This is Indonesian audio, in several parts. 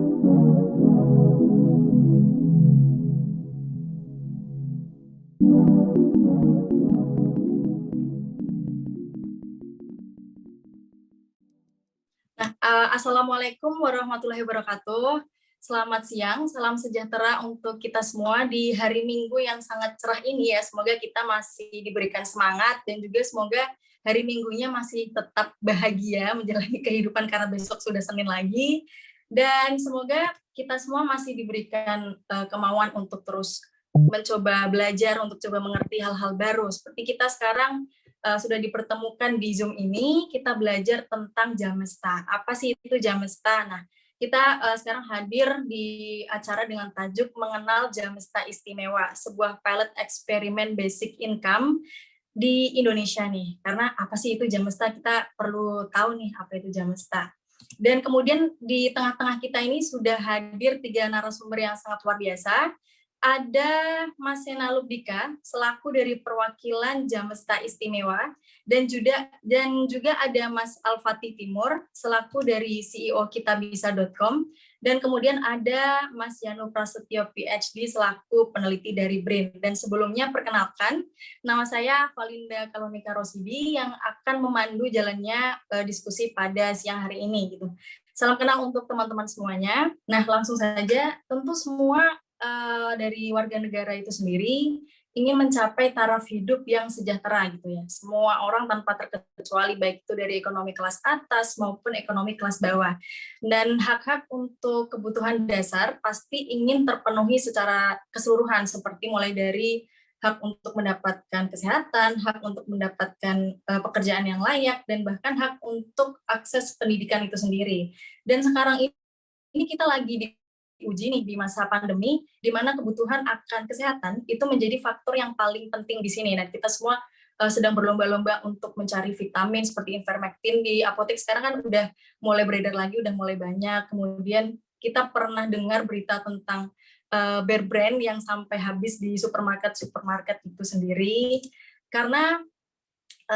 Nah, assalamualaikum warahmatullahi wabarakatuh. Selamat siang, salam sejahtera untuk kita semua di hari Minggu yang sangat cerah ini ya. Semoga kita masih diberikan semangat dan juga semoga hari Minggunya masih tetap bahagia menjalani kehidupan karena besok sudah Senin lagi. Dan semoga kita semua masih diberikan kemauan untuk terus mencoba belajar, untuk coba mengerti hal-hal baru. Seperti kita sekarang sudah dipertemukan di Zoom ini, kita belajar tentang Jamesta. Apa sih itu Jamesta? Nah, kita sekarang hadir di acara dengan tajuk Mengenal Jamesta Istimewa, sebuah pilot eksperimen basic income di Indonesia nih. Karena apa sih itu Jamesta? Kita perlu tahu nih apa itu Jamesta. Dan kemudian di tengah-tengah kita ini sudah hadir 3 narasumber yang sangat luar biasa. Ada Mas Sena Lubdika selaku dari perwakilan Jamesta Istimewa dan juga ada Mas Alfati Timur selaku dari CEO kitabisa.com dan kemudian ada Mas Yanu Prasetyo PhD selaku peneliti dari BRIN. Dan sebelumnya perkenalkan, nama saya Valinda Kalonika Rosidi yang akan memandu jalannya diskusi pada siang hari ini gitu. Salam kenal untuk teman-teman semuanya. Nah, langsung saja, tentu semua dari warga negara itu sendiri ingin mencapai taraf hidup yang sejahtera gitu ya. Semua orang tanpa terkecuali baik itu dari ekonomi kelas atas maupun ekonomi kelas bawah. Dan hak-hak untuk kebutuhan dasar pasti ingin terpenuhi secara keseluruhan seperti mulai dari hak untuk mendapatkan kesehatan, hak untuk mendapatkan pekerjaan yang layak dan bahkan hak untuk akses pendidikan itu sendiri. Dan sekarang ini kita lagi diuji nih di masa pandemi, di mana kebutuhan akan kesehatan itu menjadi faktor yang paling penting di sini. Dan kita semua sedang berlomba-lomba untuk mencari vitamin seperti Ivermectin di apotek sekarang kan udah mulai beredar lagi, udah mulai banyak. Kemudian kita pernah dengar berita tentang Bear Brand yang sampai habis di supermarket itu sendiri, karena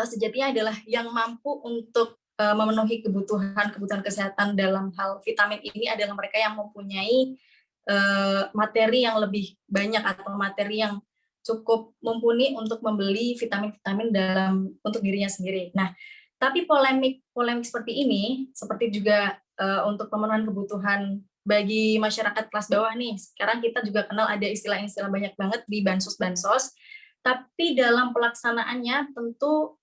sejatinya adalah yang mampu untuk memenuhi kebutuhan kesehatan dalam hal vitamin ini adalah mereka yang mempunyai materi yang lebih banyak atau materi yang cukup mumpuni untuk membeli vitamin-vitamin untuk dirinya sendiri. Nah, tapi polemik seperti ini, seperti juga untuk pemenuhan kebutuhan bagi masyarakat kelas bawah nih. Sekarang kita juga kenal ada istilah-istilah banyak banget di bansos-bansos, tapi dalam pelaksanaannya tentu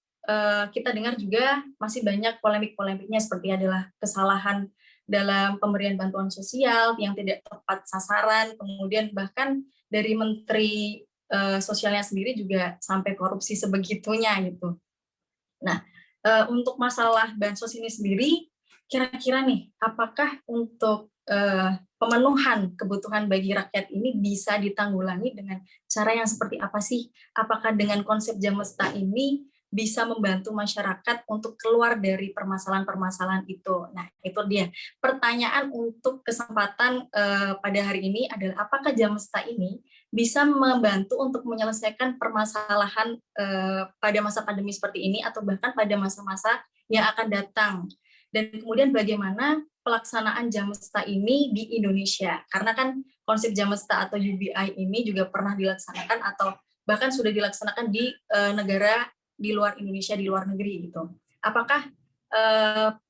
kita dengar juga masih banyak polemik-polemiknya seperti adalah kesalahan dalam pemberian bantuan sosial yang tidak tepat sasaran, kemudian bahkan dari Menteri Sosialnya sendiri juga sampai korupsi sebegitunya gitu. Nah, untuk masalah bansos ini sendiri, kira-kira nih, apakah untuk pemenuhan kebutuhan bagi rakyat ini bisa ditanggulangi dengan cara yang seperti apa sih? Apakah dengan konsep Jamesta ini bisa membantu masyarakat untuk keluar dari permasalahan-permasalahan itu? Nah, itu dia. Pertanyaan untuk kesempatan pada hari ini adalah apakah Jamesta ini bisa membantu untuk menyelesaikan permasalahan pada masa pandemi seperti ini atau bahkan pada masa-masa yang akan datang. Dan kemudian bagaimana pelaksanaan Jamesta ini di Indonesia. Karena kan konsep Jamesta atau UBI ini juga pernah dilaksanakan atau bahkan sudah dilaksanakan di negara di luar Indonesia, di luar negeri gitu. Apakah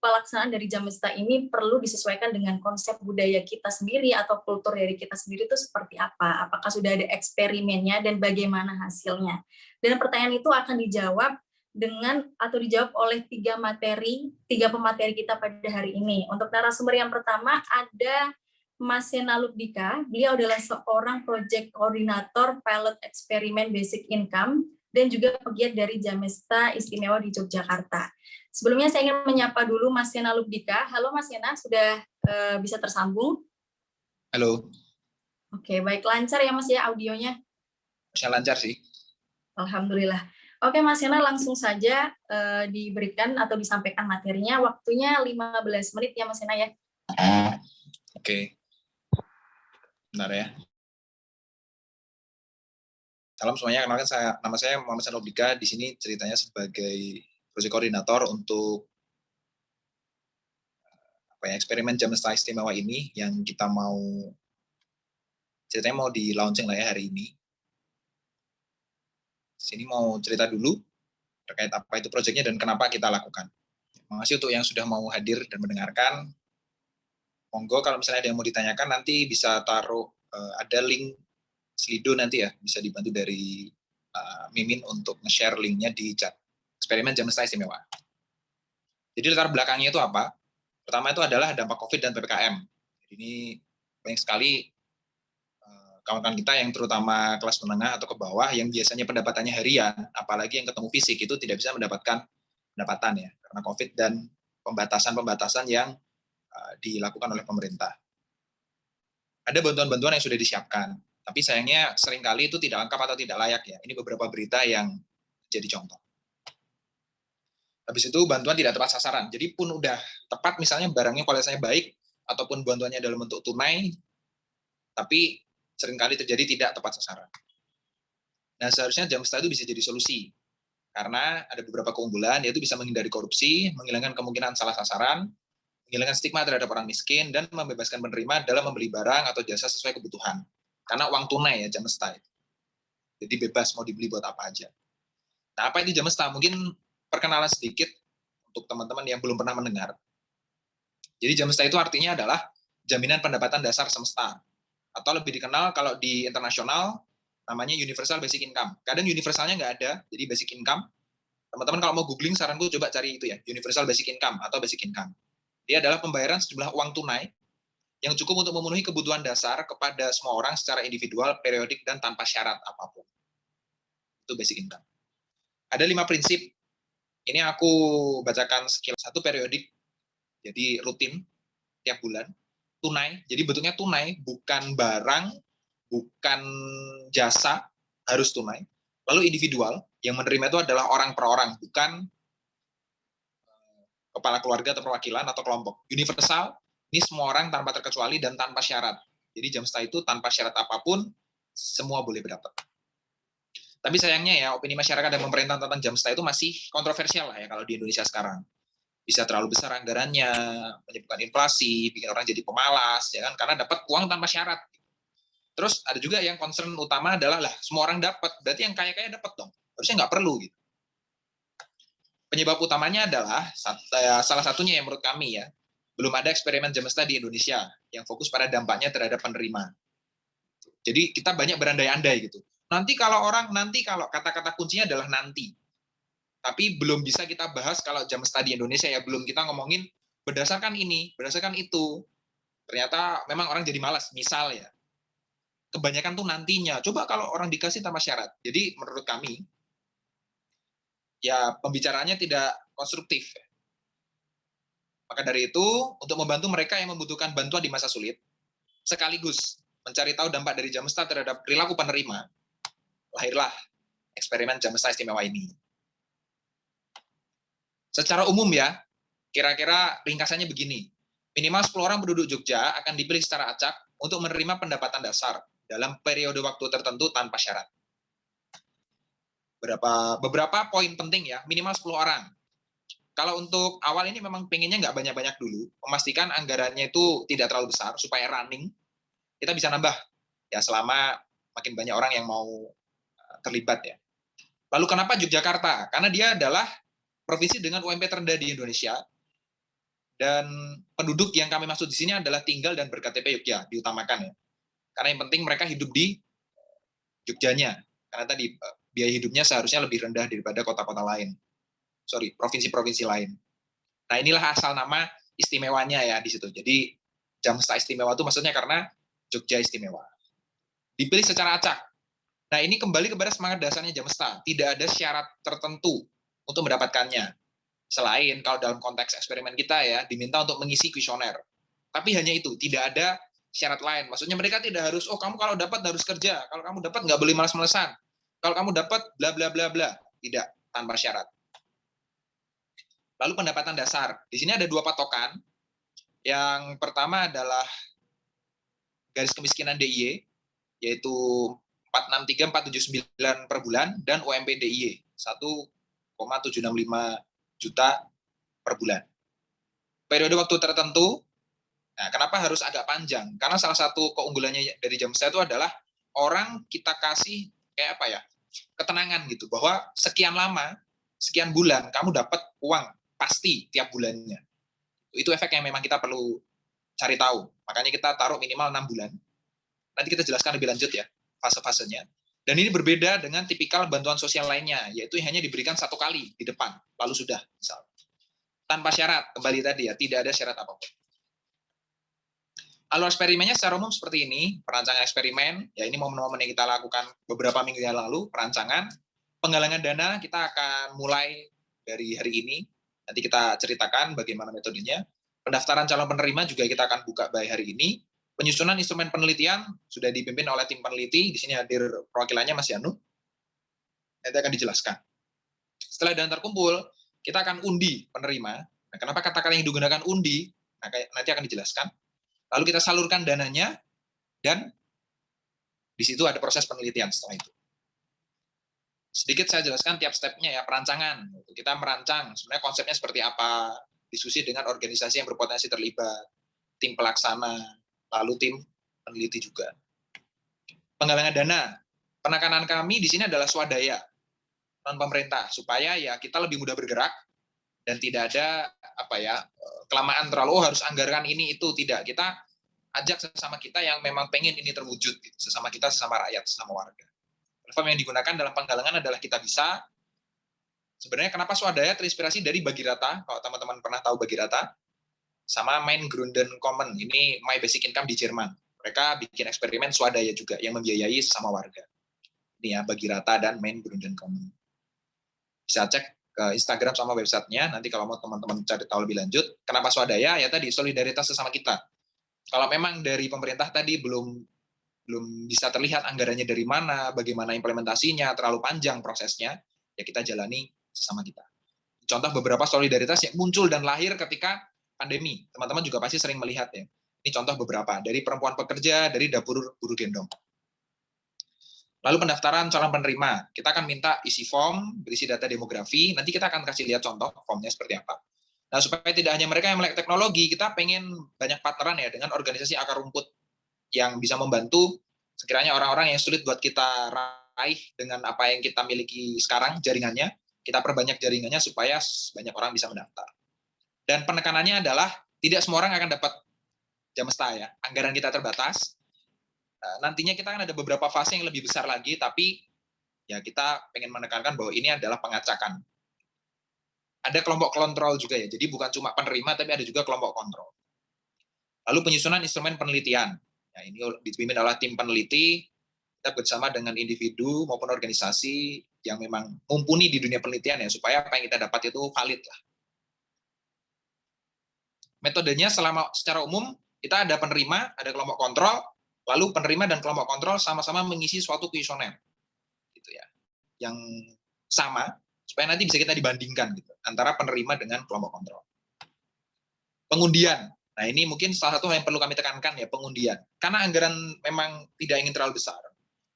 pelaksanaan dari Jamesta ini perlu disesuaikan dengan konsep budaya kita sendiri atau kultur dari kita sendiri itu seperti apa? Apakah sudah ada eksperimennya dan bagaimana hasilnya? Dan pertanyaan itu akan dijawab dijawab oleh tiga pemateri kita pada hari ini. Untuk narasumber yang pertama ada Mas Sena Lubdika, beliau adalah seorang project koordinator pilot eksperimen basic income dan juga pegiat dari Jamesta Istimewa di Yogyakarta. Sebelumnya saya ingin menyapa dulu Mas Sena Lubdika. Halo Mas Sena, sudah bisa tersambung? Halo. Oke, baik, lancar ya Mas ya audionya? Bisa lancar sih. Alhamdulillah. Oke Mas Sena, langsung saja diberikan atau disampaikan materinya. Waktunya 15 menit ya Mas Sena ya. Oke. Benar ya. Salam semuanya, kenalkan nama saya Muhammad Sena Lubdika. Di sini ceritanya sebagai project koordinator untuk eksperimen jam setara istimewa ini yang kita mau ceritanya mau di launching lah ya hari ini. Sini mau cerita dulu terkait apa itu proyeknya dan kenapa kita lakukan. Terima kasih untuk yang sudah mau hadir dan mendengarkan. Monggo kalau misalnya ada yang mau ditanyakan nanti bisa taruh ada link Slido nanti ya, bisa dibantu dari Mimin untuk nge-share linknya di chat. Eksperimen jam setara istimewa. Jadi latar belakangnya itu apa? Pertama itu adalah dampak COVID dan PPKM. Jadi ini banyak sekali kawan-kawan kita yang terutama kelas menengah atau ke bawah yang biasanya pendapatannya harian, apalagi yang ketemu fisik itu tidak bisa mendapatkan pendapatan ya karena COVID dan pembatasan-pembatasan yang dilakukan oleh pemerintah. Ada bantuan-bantuan yang sudah disiapkan, tapi sayangnya seringkali itu tidak lengkap atau tidak layak ya. Ini beberapa berita yang jadi contoh. Habis itu bantuan tidak tepat sasaran. Jadi pun udah tepat misalnya barangnya kualitasnya baik ataupun bantuannya dalam bentuk tunai, tapi seringkali terjadi tidak tepat sasaran. Nah, seharusnya jam setara itu bisa jadi solusi. Karena ada beberapa keunggulan, yaitu bisa menghindari korupsi, menghilangkan kemungkinan salah sasaran, menghilangkan stigma terhadap orang miskin, dan membebaskan penerima dalam membeli barang atau jasa sesuai kebutuhan. Karena uang tunai ya jam setara. Jadi bebas mau dibeli buat apa aja. Nah, apa itu jam setara? Mungkin perkenalan sedikit untuk teman-teman yang belum pernah mendengar. Jadi jam setara itu artinya adalah jaminan pendapatan dasar semesta. Atau lebih dikenal kalau di internasional namanya Universal Basic Income. Kadang universalnya nggak ada, jadi basic income. Teman-teman kalau mau googling, saranku coba cari itu ya, Universal Basic Income atau Basic Income. Dia adalah pembayaran sejumlah uang tunai yang cukup untuk memenuhi kebutuhan dasar kepada semua orang secara individual, periodik, dan tanpa syarat apapun. Itu basic income. Ada 5 prinsip. Ini aku bacakan sekilas. 1, periodik, jadi rutin, tiap bulan. Tunai, jadi bentuknya tunai, bukan barang, bukan jasa, harus tunai. Lalu individual, yang menerima itu adalah orang per orang, bukan kepala keluarga atau perwakilan atau kelompok. Universal, ini semua orang tanpa terkecuali dan tanpa syarat. Jadi jam setara itu tanpa syarat apapun, semua boleh berdapat. Tapi sayangnya ya, opini masyarakat dan pemerintah tentang jam setara itu masih kontroversial lah ya kalau di Indonesia sekarang. Bisa terlalu besar anggarannya, menyebabkan inflasi, bikin orang jadi pemalas, ya kan? Karena dapat uang tanpa syarat. Terus ada juga yang concern utama adalah lah semua orang dapat, berarti yang kaya-kaya dapat dong. Harusnya nggak perlu gitu. Penyebab utamanya adalah salah satunya yang menurut kami ya, belum ada eksperimen jam setara di Indonesia yang fokus pada dampaknya terhadap penerima. Jadi kita banyak berandai-andai gitu. Nanti kalau kata-kata kuncinya adalah nanti. Tapi belum bisa kita bahas kalau jam setara di Indonesia ya, belum kita ngomongin berdasarkan ini, berdasarkan itu. Ternyata memang orang jadi malas. Misal ya, kebanyakan tuh nantinya. Coba kalau orang dikasih tanpa syarat. Jadi menurut kami, ya pembicaraannya tidak konstruktif. Maka dari itu, untuk membantu mereka yang membutuhkan bantuan di masa sulit, sekaligus mencari tahu dampak dari jam setara terhadap perilaku penerima, lahirlah eksperimen jam setara istimewa ini. Secara umum ya, kira-kira ringkasannya begini. Minimal 10 orang penduduk Jogja akan dipilih secara acak untuk menerima pendapatan dasar dalam periode waktu tertentu tanpa syarat. Beberapa poin penting ya, minimal 10 orang. Kalau untuk awal ini memang pengennya nggak banyak-banyak dulu, memastikan anggarannya itu tidak terlalu besar, supaya running, kita bisa nambah ya selama makin banyak orang yang mau terlibat ya. Lalu kenapa Yogyakarta? Karena dia adalah provinsi dengan UMP terendah di Indonesia, dan penduduk yang kami maksud di sini adalah tinggal dan berKTP Jogja, diutamakan ya. Karena yang penting mereka hidup di Jogjanya, karena tadi biaya hidupnya seharusnya lebih rendah daripada kota-kota lain. Provinsi-provinsi lain. Nah, inilah asal nama istimewanya ya di situ. Jadi jam setara istimewa itu maksudnya karena Jogja istimewa. Dipilih secara acak. Nah, ini kembali kepada semangat dasarnya jam setara. Tidak ada syarat tertentu untuk mendapatkannya. Selain kalau dalam konteks eksperimen kita ya, diminta untuk mengisi kuesioner. Tapi hanya itu, tidak ada syarat lain. Maksudnya mereka tidak harus, oh kamu kalau dapat harus kerja. Kalau kamu dapat nggak boleh malas-malesan. Kalau kamu dapat bla bla bla bla. Tidak, tanpa syarat. Lalu pendapatan dasar. Di sini ada 2 patokan. Yang pertama adalah garis kemiskinan DIY, yaitu 463.479 per bulan, dan UMP DIY 1,765 juta per bulan. Periode waktu tertentu Nah, kenapa harus agak panjang? Karena salah satu keunggulannya dari Jamsta itu adalah orang kita kasih kayak apa ya, ketenangan gitu, bahwa sekian lama, sekian bulan kamu dapat uang pasti tiap bulannya. Itu efek yang memang kita perlu cari tahu. Makanya kita taruh minimal 6 bulan. Nanti kita jelaskan lebih lanjut ya, fase-fasenya. Dan ini berbeda dengan tipikal bantuan sosial lainnya, yaitu hanya diberikan 1 kali di depan, lalu sudah, misal. Tanpa syarat, kembali tadi ya, tidak ada syarat apapun. Alur eksperimennya secara umum seperti ini, perancangan eksperimen, ya ini momen-momen yang kita lakukan beberapa minggu yang lalu, perancangan, penggalangan dana kita akan mulai dari hari ini, nanti kita ceritakan bagaimana metodenya, pendaftaran calon penerima juga kita akan buka by hari ini, penyusunan instrumen penelitian sudah dipimpin oleh tim peneliti, di sini hadir perwakilannya Mas Yanu, nanti akan dijelaskan. Setelah dana terkumpul, kita akan undi penerima. Nah, kenapa kata-kata yang digunakan undi? Nah, nanti akan dijelaskan. Lalu kita salurkan dananya, dan di situ ada proses penelitian setelah itu. Sedikit saya jelaskan tiap stepnya ya, perancangan. Kita merancang, sebenarnya konsepnya seperti apa, diskusi dengan organisasi yang berpotensi terlibat, tim pelaksana, lalu tim peneliti juga. Penggalangan dana, penekanan kami di sini adalah swadaya, non pemerintah, supaya ya kita lebih mudah bergerak, dan tidak ada apa ya kelamaan terlalu harus anggarkan ini itu, tidak. Kita ajak sesama kita yang memang pengen ini terwujud, sesama kita, sesama rakyat, sesama warga. Platform yang digunakan dalam penggalangan adalah Kita Bisa. Sebenarnya kenapa swadaya terinspirasi dari Bagirata, kalau teman-teman pernah tahu Bagirata, sama Mein Grundeinkommen, ini My Basic Income di Jerman. Mereka bikin eksperimen swadaya juga yang membiayai sesama warga. Ini ya, Bagirata dan Mein Grundeinkommen. Bisa cek ke Instagram sama websitenya, nanti kalau mau teman-teman cari tahu lebih lanjut. Kenapa swadaya? Ya tadi, solidaritas sesama kita. Kalau memang dari pemerintah tadi belum bisa terlihat anggarannya dari mana, bagaimana implementasinya, terlalu panjang prosesnya, ya kita jalani sesama kita. Contoh beberapa solidaritas yang muncul dan lahir ketika pandemi. Teman-teman juga pasti sering melihat ya. Ini contoh beberapa, dari perempuan pekerja, dari dapur buru gendong. Lalu pendaftaran calon penerima. Kita akan minta isi form, berisi data demografi, nanti kita akan kasih lihat contoh formnya seperti apa. Nah, supaya tidak hanya mereka yang melek teknologi, kita pengen banyak partneran ya dengan organisasi akar rumput yang bisa membantu sekiranya orang-orang yang sulit buat kita raih dengan apa yang kita miliki sekarang, jaringannya, kita perbanyak jaringannya supaya banyak orang bisa mendaftar. Dan penekanannya adalah tidak semua orang akan dapat Jamsta ya, anggaran kita terbatas. Nantinya kita kan ada beberapa fase yang lebih besar lagi, tapi ya kita pengen menekankan bahwa ini adalah pengacakan. Ada kelompok kontrol juga ya, jadi bukan cuma penerima, tapi ada juga kelompok kontrol. Lalu penyusunan instrumen penelitian. Nah, ini dipimpin oleh tim peneliti, kita bersama dengan individu maupun organisasi yang memang mumpuni di dunia penelitian ya, supaya apa yang kita dapat itu valid lah. Metodenya secara umum, kita ada penerima, ada kelompok kontrol, lalu penerima dan kelompok kontrol sama-sama mengisi suatu kuesioner, gitu ya, yang sama, supaya nanti bisa kita dibandingkan gitu, antara penerima dengan kelompok kontrol. Pengundian. Nah, ini mungkin salah satu hal yang perlu kami tekankan ya, pengundian. Karena anggaran memang tidak ingin terlalu besar.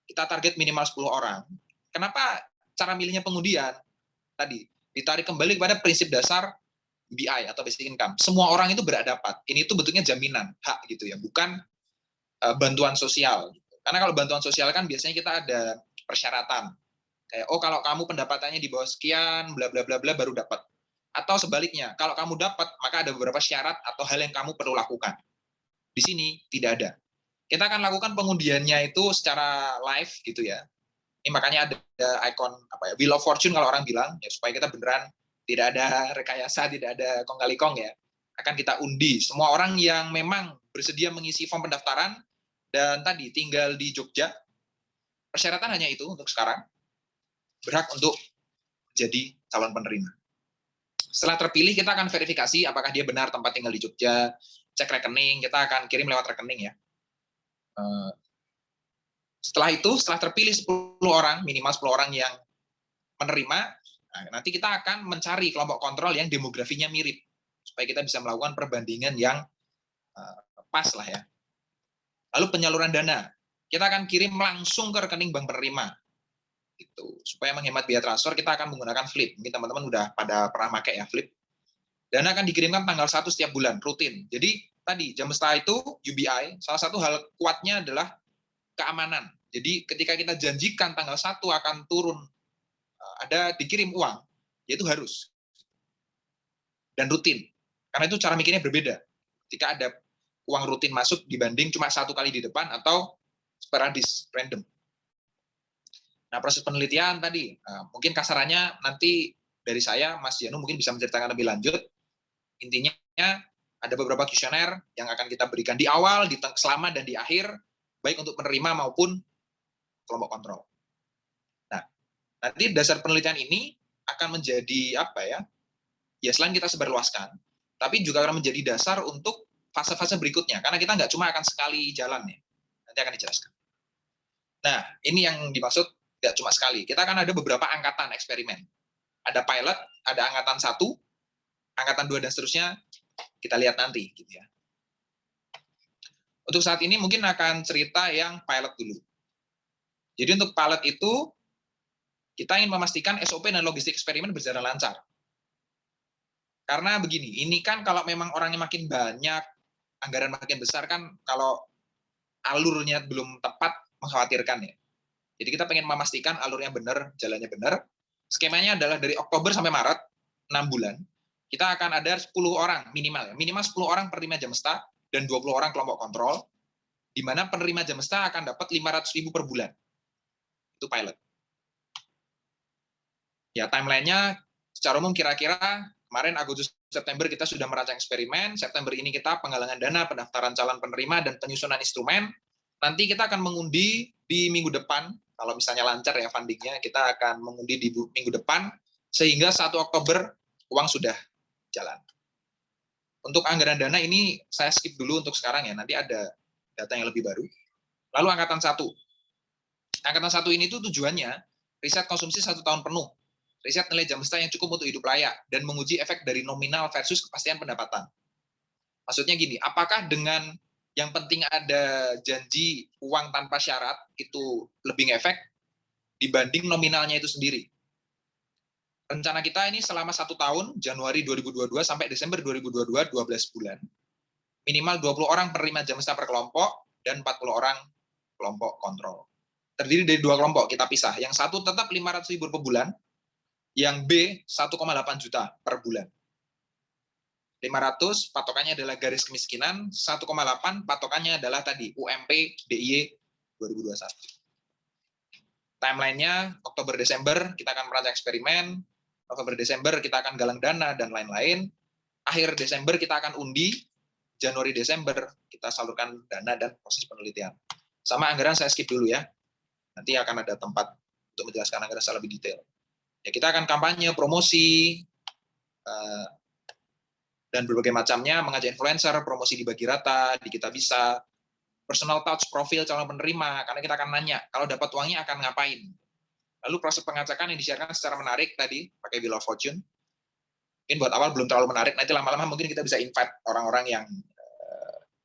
Kita target minimal 10 orang. Kenapa cara milihnya pengundian? Tadi, ditarik kembali kepada prinsip dasar BI atau basic income. Semua orang itu berhak dapat. Ini tuh bentuknya jaminan, hak gitu ya, bukan bantuan sosial. Karena kalau bantuan sosial kan biasanya kita ada persyaratan. Kayak, oh kalau kamu pendapatannya di bawah sekian, bla bla bla bla baru dapat. Atau sebaliknya, kalau kamu dapat, maka ada beberapa syarat atau hal yang kamu perlu lakukan. Di sini tidak ada. Kita akan lakukan pengundiannya itu secara live gitu ya. Ini makanya ada ikon apa ya, Wheel of Fortune kalau orang bilang, ya supaya kita beneran tidak ada rekayasa, tidak ada kong kali kong ya. Akan kita undi. Semua orang yang memang bersedia mengisi form pendaftaran dan tadi tinggal di Jogja, persyaratan hanya itu untuk sekarang, berhak untuk jadi calon penerima. Setelah terpilih, kita akan verifikasi apakah dia benar tempat tinggal di Jogja, cek rekening, kita akan kirim lewat rekening ya. Setelah itu, setelah terpilih 10 orang, minimal 10 orang yang menerima, nanti kita akan mencari kelompok kontrol yang demografinya mirip, supaya kita bisa melakukan perbandingan yang pas lah ya. Lalu penyaluran dana, kita akan kirim langsung ke rekening bank penerima. Gitu. Supaya menghemat biaya transfer, kita akan menggunakan Flip. Mungkin teman-teman udah pada pernah pakai ya Flip. Dana akan dikirimkan tanggal 1 setiap bulan, rutin. Jadi tadi Jamesta itu UBI, salah satu hal kuatnya adalah keamanan. Jadi ketika kita janjikan tanggal 1 akan turun, ada dikirim uang, yaitu harus. Dan rutin. Karena itu cara mikirnya berbeda. Ketika ada uang rutin masuk dibanding cuma 1 kali di depan atau sporadis, random. Nah, proses penelitian tadi, mungkin kasarannya nanti dari saya, Mas Janu mungkin bisa menceritakan lebih lanjut. Intinya ada beberapa kuesioner yang akan kita berikan di awal, selama, dan di akhir, baik untuk penerima maupun kelompok kontrol. Nah, nanti dasar penelitian ini akan menjadi apa ya? Ya selain kita sebarluaskan, tapi juga akan menjadi dasar untuk fase-fase berikutnya. Karena kita nggak cuma akan sekali jalan ya. Nanti akan dijelaskan. Nah, ini yang dimaksud nggak cuma sekali. Kita akan ada beberapa angkatan eksperimen. Ada pilot, ada angkatan 1, angkatan 2, dan seterusnya. Kita lihat nanti. Gitu ya. Untuk saat ini mungkin akan cerita yang pilot dulu. Jadi untuk pilot itu, kita ingin memastikan SOP dan logistik eksperimen berjalan lancar. Karena begini, ini kan kalau memang orangnya makin banyak, anggaran makin besar kan, kalau alurnya belum tepat, mengkhawatirkan ya. Jadi kita pengen memastikan alurnya benar, jalannya benar. Skemanya adalah dari Oktober sampai Maret, 6 bulan, kita akan ada 10 orang minimal, ya. Minimal 10 orang penerima Jamesta dan 20 orang kelompok kontrol, di mana penerima Jamesta akan dapat 500.000 per bulan. Itu pilot. Ya, timeline-nya secara umum kira-kira kemarin Agustus September kita sudah merancang eksperimen, September ini kita penggalangan dana, pendaftaran calon penerima, dan penyusunan instrumen. Nanti kita akan mengundi di minggu depan, kalau misalnya lancar ya fundingnya, kita akan mengundi di minggu depan, sehingga 1 Oktober uang sudah jalan. Untuk anggaran dana ini saya skip dulu untuk sekarang ya, nanti ada data yang lebih baru. Lalu angkatan 1. Angkatan 1 ini tuh tujuannya riset konsumsi 1 tahun penuh, riset nilai Jamesta yang cukup untuk hidup layak, dan menguji efek dari nominal versus kepastian pendapatan. Maksudnya gini, apakah dengan yang penting ada janji uang tanpa syarat itu lebih ngefek dibanding nominalnya itu sendiri? Rencana kita ini selama 1 tahun, Januari 2022 sampai Desember 2022, 12 bulan. Minimal 20 orang penerima Jamesta per kelompok, dan 40 orang kelompok kontrol. Terdiri dari 2 kelompok, kita pisah. Yang satu tetap 500.000 per bulan, yang B 1,8 juta per bulan. 500 patokannya adalah garis kemiskinan, 1,8 patokannya adalah tadi UMP DIY 2021. Timeline-nya Oktober-Desember kita akan merancang eksperimen, November-Desember kita akan galang dana dan lain-lain. Akhir Desember kita akan undi, Januari-Desember kita salurkan dana dan proses penelitian. Sama anggaran saya skip dulu ya. Nanti akan ada tempat untuk menjelaskan anggaran secara lebih detail. Ya, kita akan kampanye, promosi, dan berbagai macamnya, mengajak influencer, promosi di Bagi Rata, di Kita Bisa, personal touch, profil calon penerima, karena kita akan nanya, kalau dapat uangnya akan ngapain. Lalu proses pengajakan yang disiarkan secara menarik tadi, pakai Wheel of Fortune. Mungkin buat awal belum terlalu menarik, nanti lama-lama mungkin kita bisa invite orang-orang yang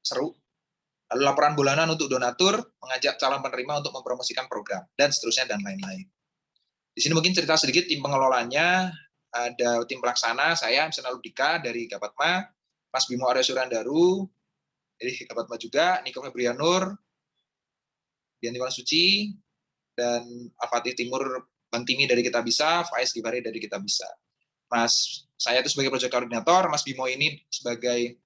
seru. Lalu laporan bulanan untuk donatur, mengajak calon penerima untuk mempromosikan program, dan seterusnya, dan lain-lain. Di sini mungkin cerita sedikit tim pengelolanya, ada tim pelaksana, saya, Misana Lubdika dari Gapatma, Mas Bimo Arya Surandaru, dari Gapatma juga, Niko Febrianur, Dian Tiwana Suci, dan Al-Fatih Timur Bang Timi dari Kita Bisa, Faiz Gibari dari Kita Bisa. Saya itu sebagai project koordinator, Mas Bimo ini sebagai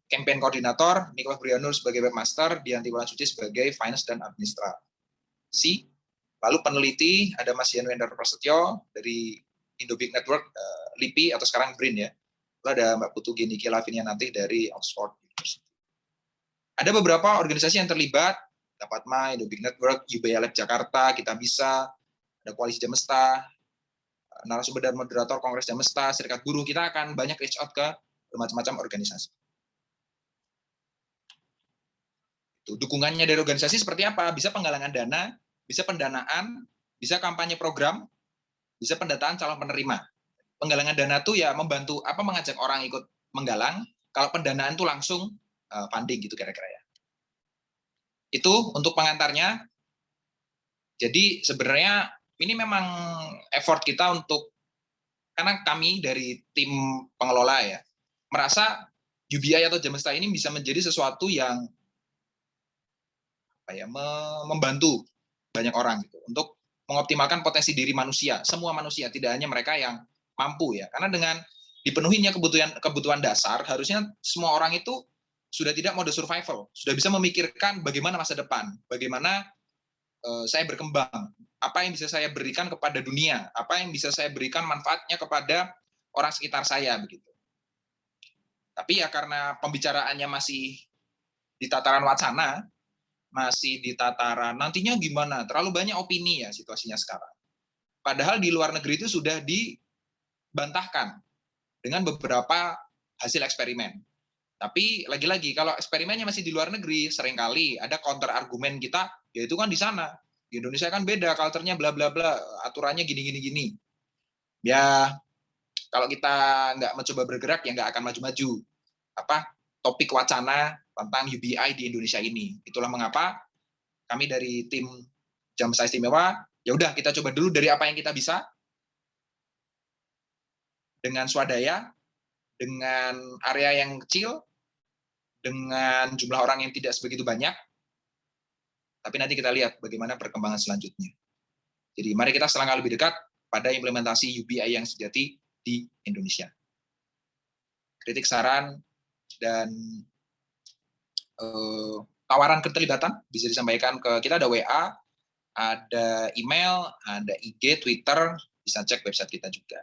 campaign koordinator, Niko Febrianur sebagai webmaster, Dian Tiwana Suci sebagai finance dan administrasi. Lalu peneliti ada Mas Yanwendra Prasetyo dari Indobig Network, LIPI atau sekarang BRIN ya. Lalu ada Mbak Putu Geniki Lavinia nanti dari Oxford University. Ada beberapa organisasi yang terlibat, Gapatma, Indobig Network, UBI Lab Jakarta, Kita Bisa, ada Koalisi Jamesta, narasumber dan moderator Kongres Jamesta, Serikat Buruh. Kita akan banyak reach out ke bermacam-macam organisasi. Dukungannya dari organisasi seperti apa? Bisa penggalangan dana, bisa pendanaan, bisa kampanye program, bisa pendataan calon penerima. Penggalangan dana itu ya membantu mengajak orang ikut menggalang, kalau pendanaan itu langsung funding gitu kira-kira ya. Itu untuk pengantarnya. Jadi sebenarnya ini memang effort kita untuk, karena kami dari tim pengelola ya, merasa UBI atau Jamesta ini bisa menjadi sesuatu yang membantu banyak orang gitu, untuk mengoptimalkan potensi diri manusia, semua manusia, tidak hanya mereka yang mampu ya. Karena dengan dipenuhinya kebutuhan dasar, harusnya semua orang itu sudah tidak mode survival, sudah bisa memikirkan bagaimana masa depan, bagaimana saya berkembang, apa yang bisa saya berikan kepada dunia, apa yang bisa saya berikan manfaatnya kepada orang sekitar saya begitu. Tapi ya karena pembicaraannya masih di tataran wacana, masih di tataran nantinya gimana, terlalu banyak opini ya situasinya sekarang. Padahal di luar negeri itu sudah dibantahkan dengan beberapa hasil eksperimen. Tapi lagi-lagi kalau eksperimennya masih di luar negeri, seringkali ada counter argumen kita, yaitu kan di sana. Di Indonesia kan beda, culture-nya bla bla bla, aturannya gini. Ya kalau kita nggak mencoba bergerak ya nggak akan maju-maju. Topik wacana tentang UBI di Indonesia ini. Itulah mengapa kami dari tim Jamesta Istimewa, ya udah kita coba dulu dari apa yang kita bisa, dengan swadaya, dengan area yang kecil, dengan jumlah orang yang tidak sebegitu banyak, tapi nanti kita lihat bagaimana perkembangan selanjutnya. Jadi mari kita selangkah lebih dekat pada implementasi UBI yang sejati di Indonesia. Kritik, saran, dan tawaran keterlibatan bisa disampaikan ke kita, ada WA, ada email, ada IG, Twitter, bisa cek website kita juga.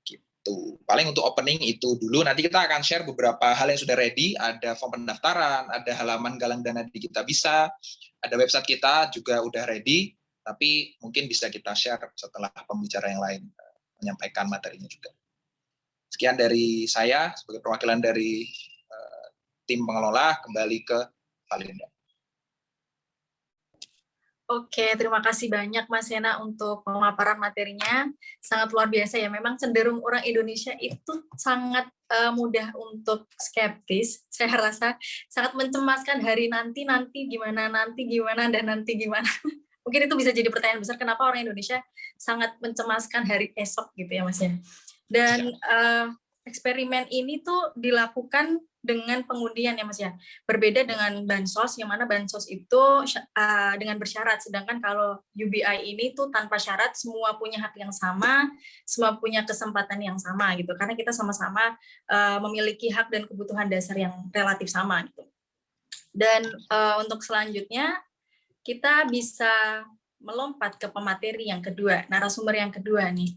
Gitu. Paling untuk opening itu dulu, nanti kita akan share beberapa hal yang sudah ready, ada form pendaftaran, ada halaman galang dana di Kita Bisa, ada website kita juga udah ready, tapi mungkin bisa kita share setelah pembicara yang lain menyampaikan materinya juga. Sekian dari saya sebagai perwakilan dari tim pengelola, kembali ke Valinda. Oke, terima kasih banyak Mas Sena untuk pemaparan materinya. Sangat luar biasa ya. Memang cenderung orang Indonesia itu sangat mudah untuk skeptis. Saya rasa sangat mencemaskan hari nanti gimana, dan nanti gimana. Mungkin itu bisa jadi pertanyaan besar kenapa orang Indonesia sangat mencemaskan hari esok gitu ya Mas ya. Dan eksperimen ini tuh dilakukan dengan pengundian ya Mas ya. Berbeda dengan bansos, yang mana bansos itu dengan bersyarat, sedangkan kalau UBI ini tuh tanpa syarat, semua punya hak yang sama, semua punya kesempatan yang sama gitu, karena kita sama-sama memiliki hak dan kebutuhan dasar yang relatif sama gitu. Dan untuk selanjutnya, kita bisa melompat ke pemateri yang kedua, narasumber yang kedua nih.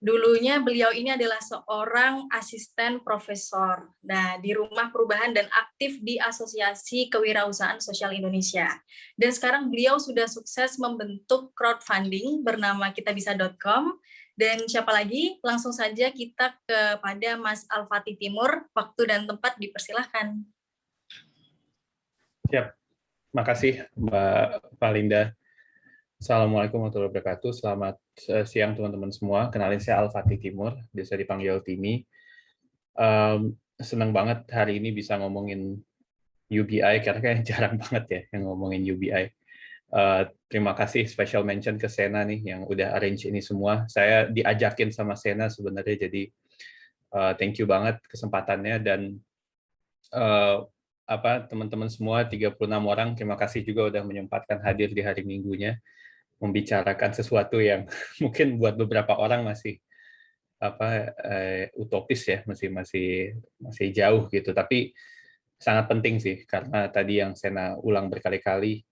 Dulunya beliau ini adalah seorang asisten profesor. Nah, di Rumah Perubahan dan aktif di Asosiasi Kewirausahaan Sosial Indonesia. Dan sekarang beliau sudah sukses membentuk crowdfunding bernama kitabisa.com. Dan siapa lagi? Langsung saja kita kepada Mas Al-Fatih Timur. Waktu dan tempat dipersilahkan. Siap. Makasih Mbak Valinda. Assalamualaikum warahmatullahi wabarakatuh. Selamat siang teman-teman semua. Kenalin saya Al-Fatih Timur, biasa dipanggil Timi. Senang banget hari ini bisa ngomongin UBI, karena kan jarang banget ya yang ngomongin UBI. Terima kasih special mention ke Sena nih yang udah arrange ini semua. Saya diajakin sama Sena sebenarnya, jadi thank you banget kesempatannya. Dan teman-teman semua 36 orang, terima kasih juga udah menyempatkan hadir di hari Minggunya membicarakan sesuatu yang mungkin buat beberapa orang masih utopis ya, masih jauh gitu, tapi sangat penting sih karena tadi yang Sena ulang berkali-kali,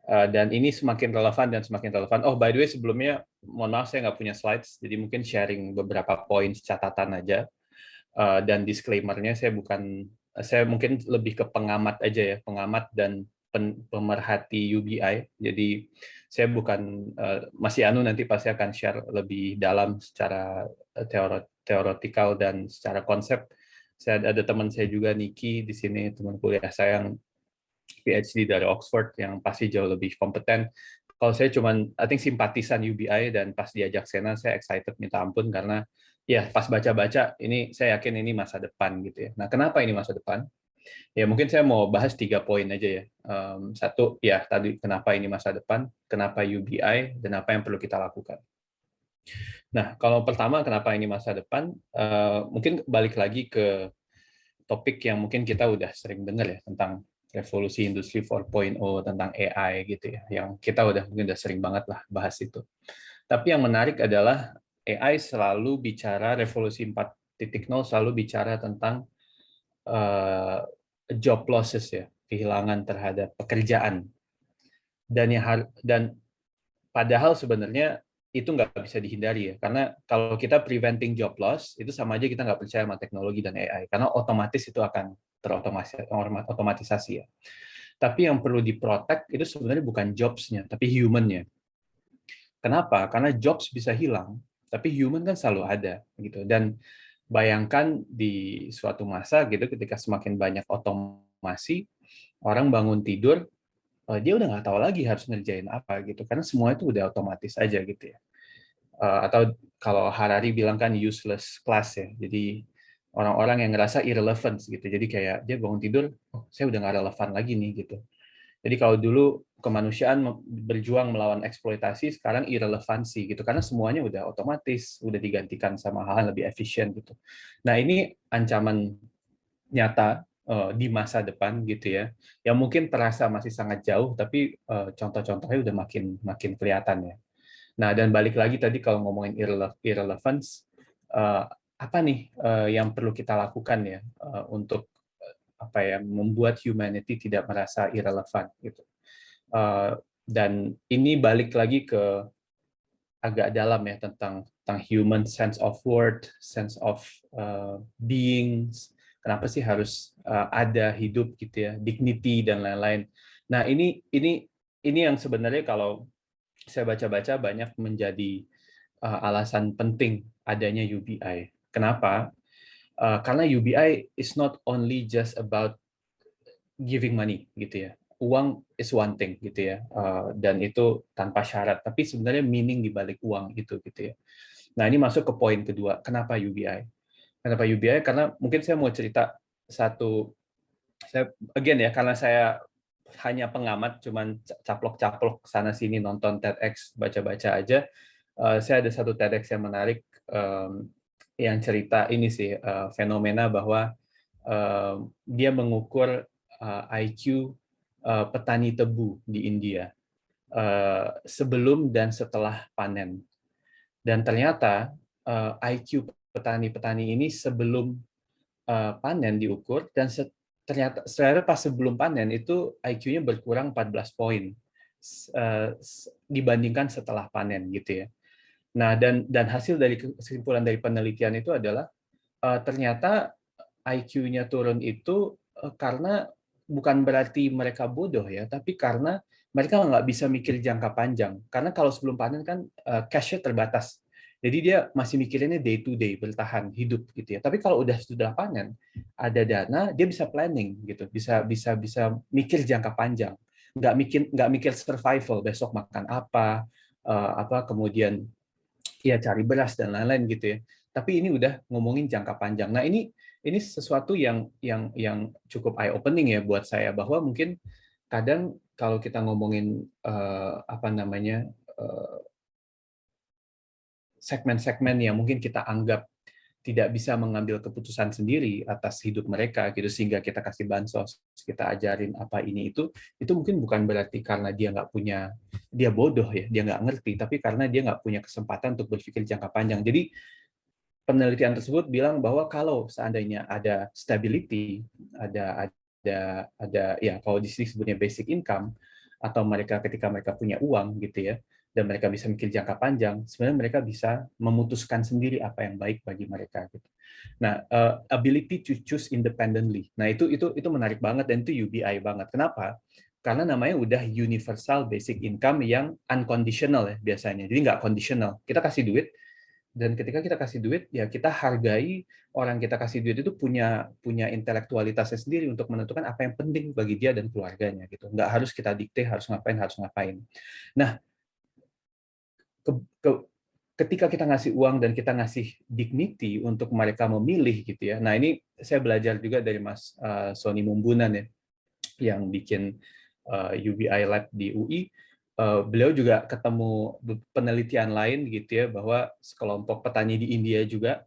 dan ini semakin relevan dan semakin relevan. Oh, by the way, sebelumnya mohon maaf saya nggak punya slides, jadi mungkin sharing beberapa poin catatan aja, dan disclaimer-nya saya mungkin lebih ke pengamat aja ya, pengamat dan pemerhati UBI. Jadi saya bukan Mas Yanu nanti pasti akan share lebih dalam secara teoretikal dan secara konsep. Saya ada teman saya juga, Niki di sini, teman kuliah saya yang PhD dari Oxford yang pasti jauh lebih kompeten. Kalau saya cuman simpatisan UBI, dan pas diajak Sena saya excited minta ampun karena ya pas baca-baca ini saya yakin ini masa depan gitu ya. Nah, kenapa ini masa depan? Ya mungkin saya mau bahas 3 poin aja ya. Satu, ya tadi kenapa ini masa depan, kenapa UBI, dan apa yang perlu kita lakukan. Nah, kalau pertama kenapa ini masa depan, mungkin balik lagi ke topik yang mungkin kita udah sering dengar ya tentang revolusi industri 4.0, tentang AI gitu ya, yang kita mungkin udah sering banget lah bahas itu. Tapi yang menarik adalah AI selalu bicara revolusi 4.0, selalu bicara tentang job losses ya, kehilangan terhadap pekerjaan. Dan padahal sebenarnya itu nggak bisa dihindari ya, karena kalau kita preventing job loss, itu sama aja kita nggak percaya sama teknologi dan AI, karena otomatis itu akan terotomatisasi ya. Tapi yang perlu diprotect itu sebenarnya bukan jobs-nya, tapi human-nya. Kenapa? Karena jobs bisa hilang, tapi human kan selalu ada gitu. Dan bayangkan di suatu masa gitu, ketika semakin banyak otomasi, orang bangun tidur, dia udah nggak tahu lagi harus ngerjain apa gitu, karena semua itu udah otomatis aja gitu ya. Atau kalau Harari bilang kan useless class ya, jadi orang-orang yang ngerasa irrelevant gitu, jadi kayak dia bangun tidur, oh saya udah nggak relevan lagi nih gitu. Jadi kalau dulu kemanusiaan berjuang melawan eksploitasi, sekarang irrelevansi gitu, karena semuanya udah otomatis, udah digantikan sama hal-hal lebih efisien gitu. Nah ini ancaman nyata di masa depan gitu ya, yang mungkin terasa masih sangat jauh, tapi contoh-contohnya udah makin makin kelihatan ya. Nah dan balik lagi tadi kalau ngomongin irrelevance, apa nih yang perlu kita lakukan ya untuk apa ya membuat humanity tidak merasa irrelevant gitu. Dan ini balik lagi ke agak dalam ya tentang human sense of worth, sense of beings. Kenapa sih harus ada hidup gitu ya, dignity dan lain-lain. Nah ini yang sebenarnya kalau saya baca-baca banyak menjadi alasan penting adanya UBI. Kenapa? Karena UBI is not only just about giving money gitu ya. Uang is one thing gitu ya, dan itu tanpa syarat. Tapi sebenarnya meaning di balik uang itu gitu ya. Nah ini masuk ke poin kedua. Kenapa UBI? Kenapa UBI? Karena mungkin saya mau cerita satu. Saya again ya, karena saya hanya pengamat, cuman caplok-caplok sana sini nonton TEDx, baca-baca aja. Saya ada satu TEDx yang menarik yang cerita ini sih fenomena bahwa dia mengukur IQ petani tebu di India sebelum dan setelah panen. Dan ternyata IQ petani-petani ini sebelum panen diukur, dan ternyata pas sebelum panen itu IQ-nya berkurang 14 poin dibandingkan setelah panen gitu ya. Nah dan hasil dari kesimpulan dari penelitian itu adalah ternyata IQ-nya turun itu karena bukan berarti mereka bodoh ya, tapi karena mereka nggak bisa mikir jangka panjang. Karena kalau sebelum panen kan cash-nya terbatas. Jadi dia masih mikirinnya day to day, bertahan hidup gitu ya. Tapi kalau sudah panen, ada dana, dia bisa planning gitu, bisa mikir jangka panjang. Nggak mikir survival, besok makan apa kemudian ya cari beras dan lain-lain gitu ya. Tapi ini udah ngomongin jangka panjang. Nah ini sesuatu yang cukup eye opening ya buat saya, bahwa mungkin kadang kalau kita ngomongin segmen-segmen yang mungkin kita anggap tidak bisa mengambil keputusan sendiri atas hidup mereka gitu, sehingga kita kasih bansos, kita ajarin apa ini itu mungkin bukan berarti karena dia bodoh ya, dia nggak ngerti, tapi karena dia nggak punya kesempatan untuk berpikir jangka panjang. Jadi penelitian tersebut bilang bahwa kalau seandainya ada stability, ada ya kalau di sini sebutnya basic income, atau ketika mereka punya uang gitu ya, dan mereka bisa mikir jangka panjang, sebenarnya mereka bisa memutuskan sendiri apa yang baik bagi mereka gitu. Nah, ability to choose independently. Nah, itu menarik banget, dan itu UBI banget. Kenapa? Karena namanya udah universal basic income yang unconditional ya biasanya. Jadi nggak conditional. Kita kasih duit, dan ketika kita kasih duit, ya kita hargai orang kita kasih duit itu punya intelektualitasnya sendiri untuk menentukan apa yang penting bagi dia dan keluarganya gitu. Nggak harus kita dikte harus ngapain. Nah, ketika kita ngasih uang dan kita ngasih dignity untuk mereka memilih gitu ya. Nah ini saya belajar juga dari Mas Sony Mumbunan ya, yang bikin UBI Lab di UI. beliau juga ketemu penelitian lain gitu ya, bahwa sekelompok petani di India juga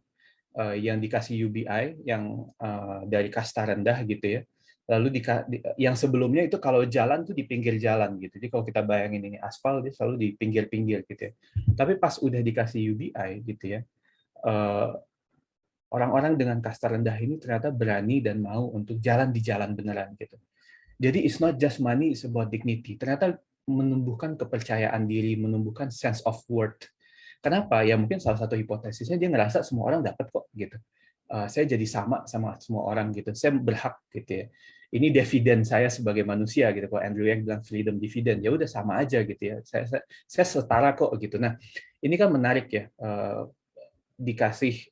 yang dikasih UBI yang dari kasta rendah gitu ya. Lalu yang sebelumnya itu kalau jalan tuh di pinggir jalan gitu. Jadi kalau kita bayangin ini aspal, dia selalu di pinggir-pinggir gitu ya. Tapi pas udah dikasih UBI gitu ya, orang-orang dengan kasta rendah ini ternyata berani dan mau untuk jalan di jalan beneran gitu. Jadi it's not just money, it's about dignity. Ternyata menumbuhkan kepercayaan diri, menumbuhkan sense of worth. Kenapa? Ya mungkin salah satu hipotesisnya dia ngerasa semua orang dapat kok gitu. Saya jadi sama semua orang gitu. Saya berhak gitu ya. Ini dividen saya sebagai manusia gitu. Kalau Andrew Yang bilang freedom dividend, ya udah sama aja gitu ya. Saya setara kok gitu. Nah, ini kan menarik ya. Dikasih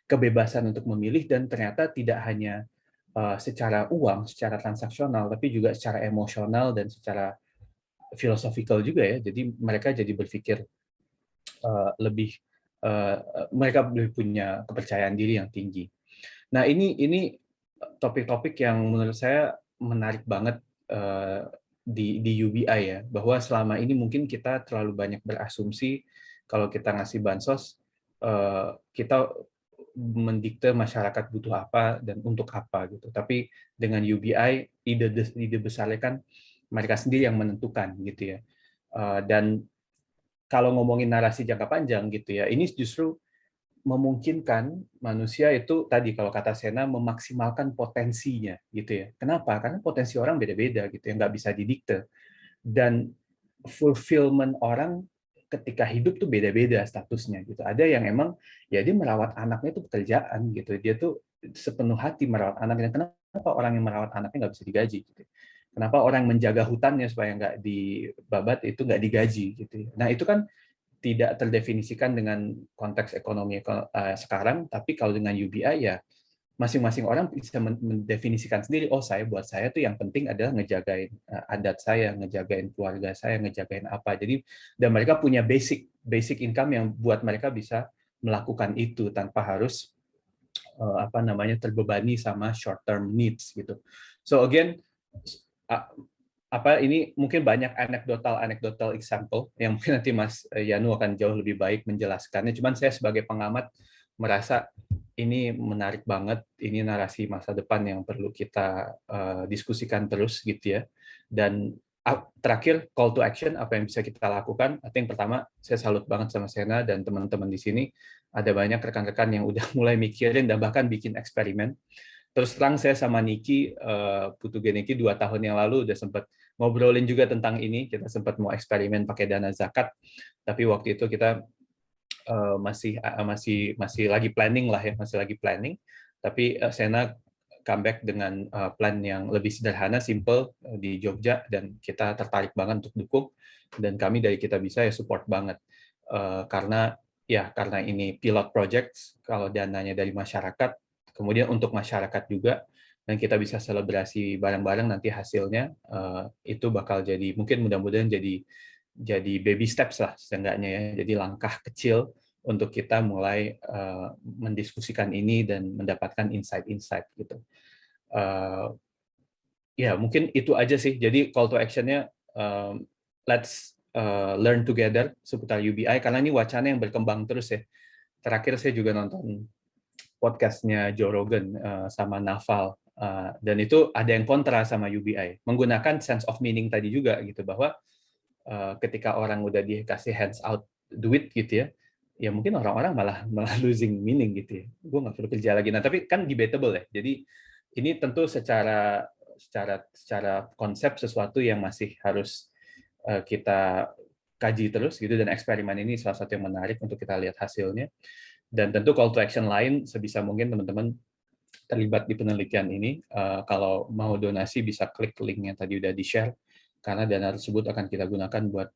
kebebasan untuk memilih dan ternyata tidak hanya secara uang, secara transaksional, tapi juga secara emosional dan secara filosofikal juga ya. Jadi mereka jadi berpikir lebih, mereka lebih punya kepercayaan diri yang tinggi. Nah ini topik-topik yang menurut saya menarik banget di UBI ya, bahwa selama ini mungkin kita terlalu banyak berasumsi kalau kita ngasih bansos, kita mendikte masyarakat butuh apa dan untuk apa gitu. Tapi dengan UBI ide besarnya kan mereka sendiri yang menentukan gitu ya. Dan kalau ngomongin narasi jangka panjang gitu ya, ini justru memungkinkan manusia itu tadi kalau kata Sena memaksimalkan potensinya gitu ya. Kenapa? Karena potensi orang beda-beda gitu ya, nggak bisa didikte. Dan fulfillment orang ketika hidup tuh beda-beda statusnya gitu. Ada yang emang ya dia merawat anaknya itu pekerjaan gitu. Dia tuh sepenuh hati merawat anaknya. Kenapa orang yang merawat anaknya nggak bisa digaji? Gitu. Kenapa orang menjaga hutannya supaya nggak dibabat itu nggak digaji gitu. Nah itu kan tidak terdefinisikan dengan konteks ekonomi sekarang, tapi kalau dengan UBI ya masing-masing orang bisa mendefinisikan sendiri, oh saya buat saya tuh yang penting adalah ngejagain adat saya, ngejagain keluarga saya, ngejagain apa. Jadi dan mereka punya basic income yang buat mereka bisa melakukan itu tanpa harus terbebani sama short term needs gitu. So again ini mungkin banyak anekdotal example yang mungkin nanti Mas Yanu akan jauh lebih baik menjelaskannya. Cuman saya sebagai pengamat merasa ini menarik banget, ini narasi masa depan yang perlu kita diskusikan terus gitu ya. Dan terakhir call to action apa yang bisa kita lakukan? I think pertama saya salut banget sama Sena dan teman-teman di sini. Ada banyak rekan-rekan yang udah mulai mikirin dan bahkan bikin eksperimen. Terus terang saya sama Niki, Putu Geniki 2 tahun yang lalu udah sempat ngobrolin juga tentang ini. Kita sempat mau eksperimen pakai dana zakat, tapi waktu itu kita masih lagi planning lah ya, masih lagi planning. Tapi Sena comeback dengan plan yang lebih sederhana, simple di Jogja, dan kita tertarik banget untuk dukung. Dan kami dari Kita Bisa ya support banget karena ini pilot project, kalau dananya dari masyarakat. Kemudian untuk masyarakat juga, dan kita bisa selebrasi bareng-bareng nanti hasilnya, itu bakal jadi, mungkin mudah-mudahan jadi baby steps lah seenggaknya ya, jadi langkah kecil untuk kita mulai mendiskusikan ini dan mendapatkan insight-insight gitu. Ya mungkin itu aja sih, jadi call to action-nya let's learn together seputar UBI, karena ini wacana yang berkembang terus ya. Terakhir saya juga nonton podcastnya Joe Rogan sama Naval, dan itu ada yang kontra sama UBI, menggunakan sense of meaning tadi juga gitu, bahwa ketika orang udah dikasih hands out duit gitu ya mungkin orang-orang malah losing meaning gitu ya, gue nggak perlu kerja lagi. Nah tapi kan debatable ya, jadi ini tentu secara konsep sesuatu yang masih harus kita kaji terus gitu, dan eksperimen ini salah satu yang menarik untuk kita lihat hasilnya. Dan tentu call to action lain, sebisa mungkin teman-teman terlibat di penelitian ini. Kalau mau donasi bisa klik link yang tadi udah di-share, karena dana tersebut akan kita gunakan buat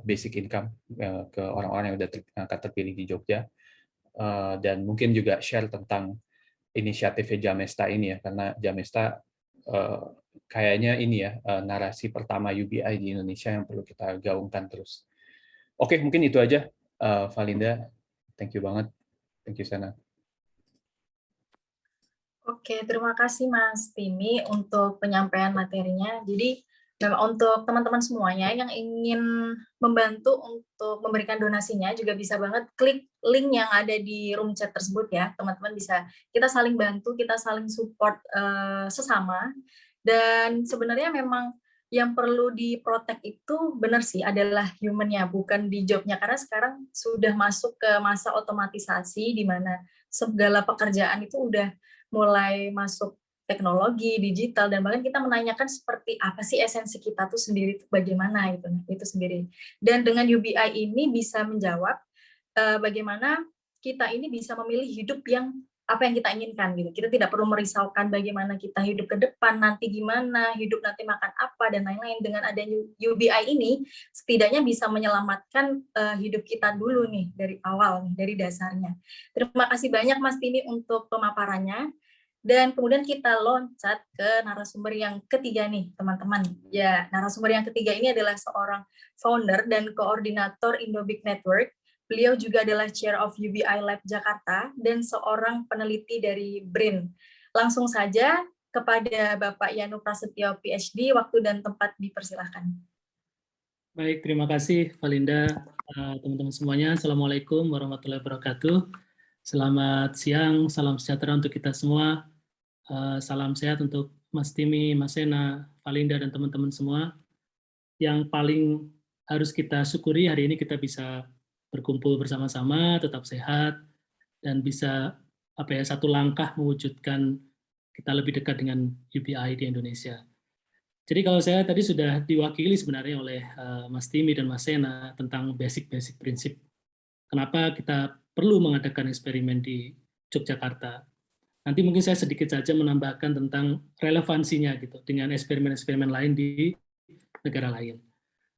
basic income ke orang-orang yang udah akan terpilih di Jogja. Dan mungkin juga share tentang inisiatifnya Jamesta ini ya, karena Jamesta kayaknya ini ya narasi pertama UBI di Indonesia yang perlu kita gaungkan terus. Oke, mungkin itu aja, Valinda. Thank you banget. Thank you, Sena. Oke, terima kasih Mas Timi untuk penyampaian materinya. Jadi Nah, untuk teman-teman semuanya yang ingin membantu untuk memberikan donasinya juga bisa banget klik link yang ada di room chat tersebut ya. Teman-teman bisa, kita saling bantu, kita saling support sesama. Dan sebenarnya memang yang perlu diprotek itu benar sih adalah human-nya, bukan di job-nya. Karena sekarang sudah masuk ke masa otomatisasi di mana segala pekerjaan itu udah mulai masuk teknologi, digital, dan bahkan kita menanyakan seperti apa sih esensi kita tuh sendiri itu bagaimana itu sendiri. Dan dengan UBI ini bisa menjawab bagaimana kita ini bisa memilih hidup yang apa yang kita inginkan gitu. Kita tidak perlu merisaukan bagaimana kita hidup ke depan nanti gimana, hidup nanti makan apa dan lain-lain. Dengan adanya UBI ini setidaknya bisa menyelamatkan hidup kita dulu nih dari awal nih, dari dasarnya. Terima kasih banyak Mas Tini untuk pemaparannya. Dan kemudian kita loncat ke narasumber yang ketiga nih, teman-teman. Ya, narasumber yang ketiga ini adalah seorang founder dan koordinator Indobig Network. Beliau juga adalah Chair of UBI Lab Jakarta dan seorang peneliti dari BRIN. Langsung saja kepada Bapak Yanu Prasetyo, PhD, waktu dan tempat dipersilahkan. Baik, terima kasih Valinda. Teman-teman semuanya, Assalamualaikum warahmatullahi wabarakatuh. Selamat siang, salam sejahtera untuk kita semua. Salam sehat untuk Mas Timi, Mas Sena, Valinda, dan teman-teman semua. Yang paling harus kita syukuri hari ini kita bisa berkumpul bersama-sama, tetap sehat, dan bisa satu langkah mewujudkan kita lebih dekat dengan UBI di Indonesia. Jadi kalau saya tadi sudah diwakili sebenarnya oleh Mas Timi dan Mas Sena tentang basic-basic prinsip kenapa kita perlu mengadakan eksperimen di Yogyakarta. Nanti mungkin saya sedikit saja menambahkan tentang relevansinya gitu dengan eksperimen-eksperimen lain di negara lain.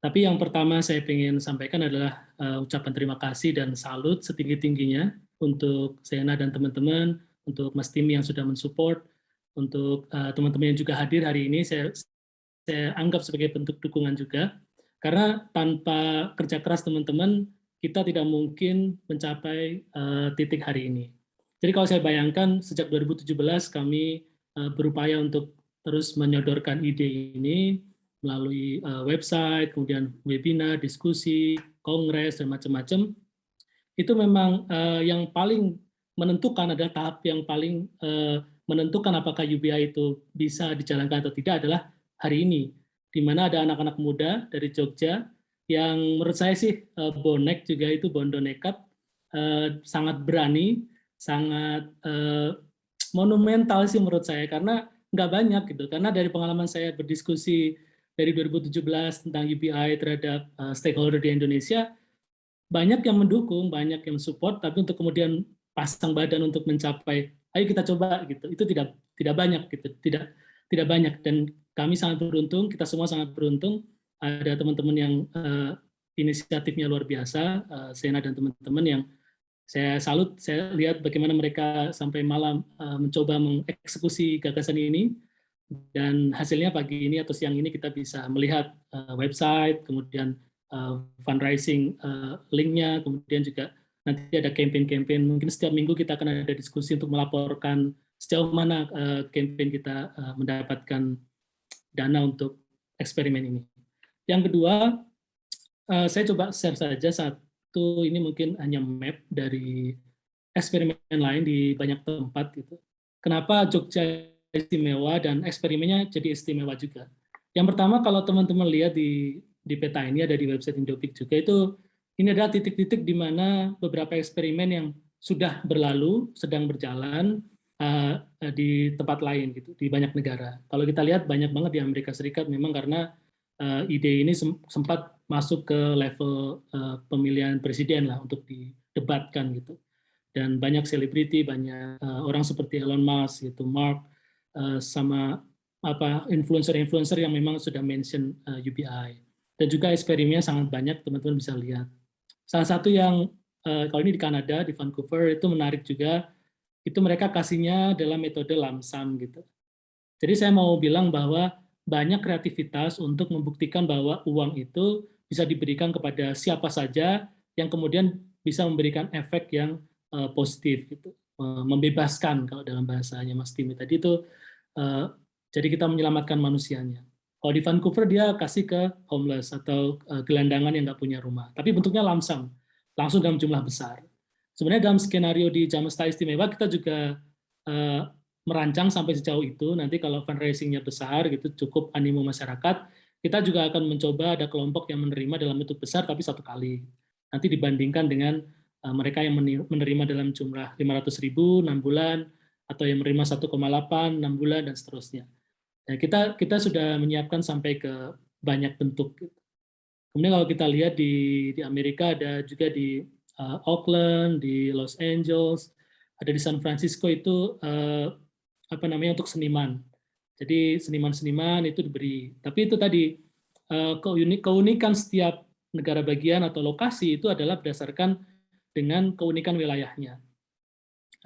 Tapi yang pertama saya ingin sampaikan adalah ucapan terima kasih dan salut setinggi-tingginya untuk Sena dan teman-teman, untuk Mas Timi yang sudah mensupport, untuk teman-teman yang juga hadir hari ini, saya anggap sebagai bentuk dukungan juga. Karena tanpa kerja keras teman-teman, kita tidak mungkin mencapai titik hari ini. Jadi kalau saya bayangkan sejak 2017 kami berupaya untuk terus menyodorkan ide ini melalui website, kemudian webinar, diskusi, kongres, dan macam-macam. Itu memang yang paling menentukan adalah tahap yang paling menentukan apakah UBI itu bisa dijalankan atau tidak adalah hari ini, di mana ada anak-anak muda dari Jogja yang menurut saya sih bonek juga itu bondo nekat, sangat berani, sangat monumental sih menurut saya, karena nggak banyak gitu. Karena dari pengalaman saya berdiskusi dari 2017 tentang UBI terhadap stakeholder di Indonesia, banyak yang mendukung, banyak yang support, tapi untuk kemudian pasang badan untuk mencapai, ayo kita coba gitu, itu tidak banyak gitu, tidak banyak. Dan kami sangat beruntung, kita semua sangat beruntung, ada teman-teman yang inisiatifnya luar biasa, Sena dan teman-teman yang saya salut, saya lihat bagaimana mereka sampai malam mencoba mengeksekusi gagasan ini, dan hasilnya pagi ini atau siang ini kita bisa melihat website, kemudian fundraising linknya, kemudian juga nanti ada campaign-campaign, mungkin setiap minggu kita akan ada diskusi untuk melaporkan sejauh mana campaign kita mendapatkan dana untuk eksperimen ini. Yang kedua, saya coba share saja satu, ini mungkin hanya map dari eksperimen lain di banyak tempat gitu. Kenapa Jogja istimewa dan eksperimennya jadi istimewa juga. Yang pertama, kalau teman-teman lihat di peta ini, ada di website Indobig juga, itu ini adalah titik-titik di mana beberapa eksperimen yang sudah berlalu, sedang berjalan di tempat lain gitu, di banyak negara. Kalau kita lihat banyak banget di Amerika Serikat, memang karena ide ini sempat masuk ke level pemilihan presiden lah untuk didebatkan gitu. Dan banyak selebriti, banyak orang seperti Elon Musk gitu, Mark, sama influencer-influencer yang memang sudah mention UBI. Dan juga eksperimennya sangat banyak, teman-teman bisa lihat. Salah satu yang kalau ini di Kanada, di Vancouver, itu menarik juga, itu mereka kasihnya dalam metode lamsam gitu. Jadi saya mau bilang bahwa banyak kreativitas untuk membuktikan bahwa uang itu bisa diberikan kepada siapa saja yang kemudian bisa memberikan efek yang positif gitu. Membebaskan kalau dalam bahasanya Mas Timi tadi itu, jadi kita menyelamatkan manusianya. Kalau di Vancouver dia kasih ke homeless atau gelandangan yang nggak punya rumah. Tapi bentuknya langsung dalam jumlah besar. Sebenarnya dalam skenario di Jamesta Istimewa kita juga merancang sampai sejauh itu. Nanti kalau fundraising-nya besar, gitu cukup animo masyarakat, kita juga akan mencoba ada kelompok yang menerima dalam bentuk besar tapi satu kali. Nanti dibandingkan dengan mereka yang menerima dalam jumlah 500.000 6 bulan atau yang menerima 1,8 6 bulan dan seterusnya. Nah, kita sudah menyiapkan sampai ke banyak bentuk. Kemudian kalau kita lihat di Amerika ada juga di Auckland, di Los Angeles, ada di San Francisco itu untuk seniman. Jadi seniman-seniman itu diberi. Tapi itu tadi keunikan setiap negara bagian atau lokasi itu adalah berdasarkan dengan keunikan wilayahnya.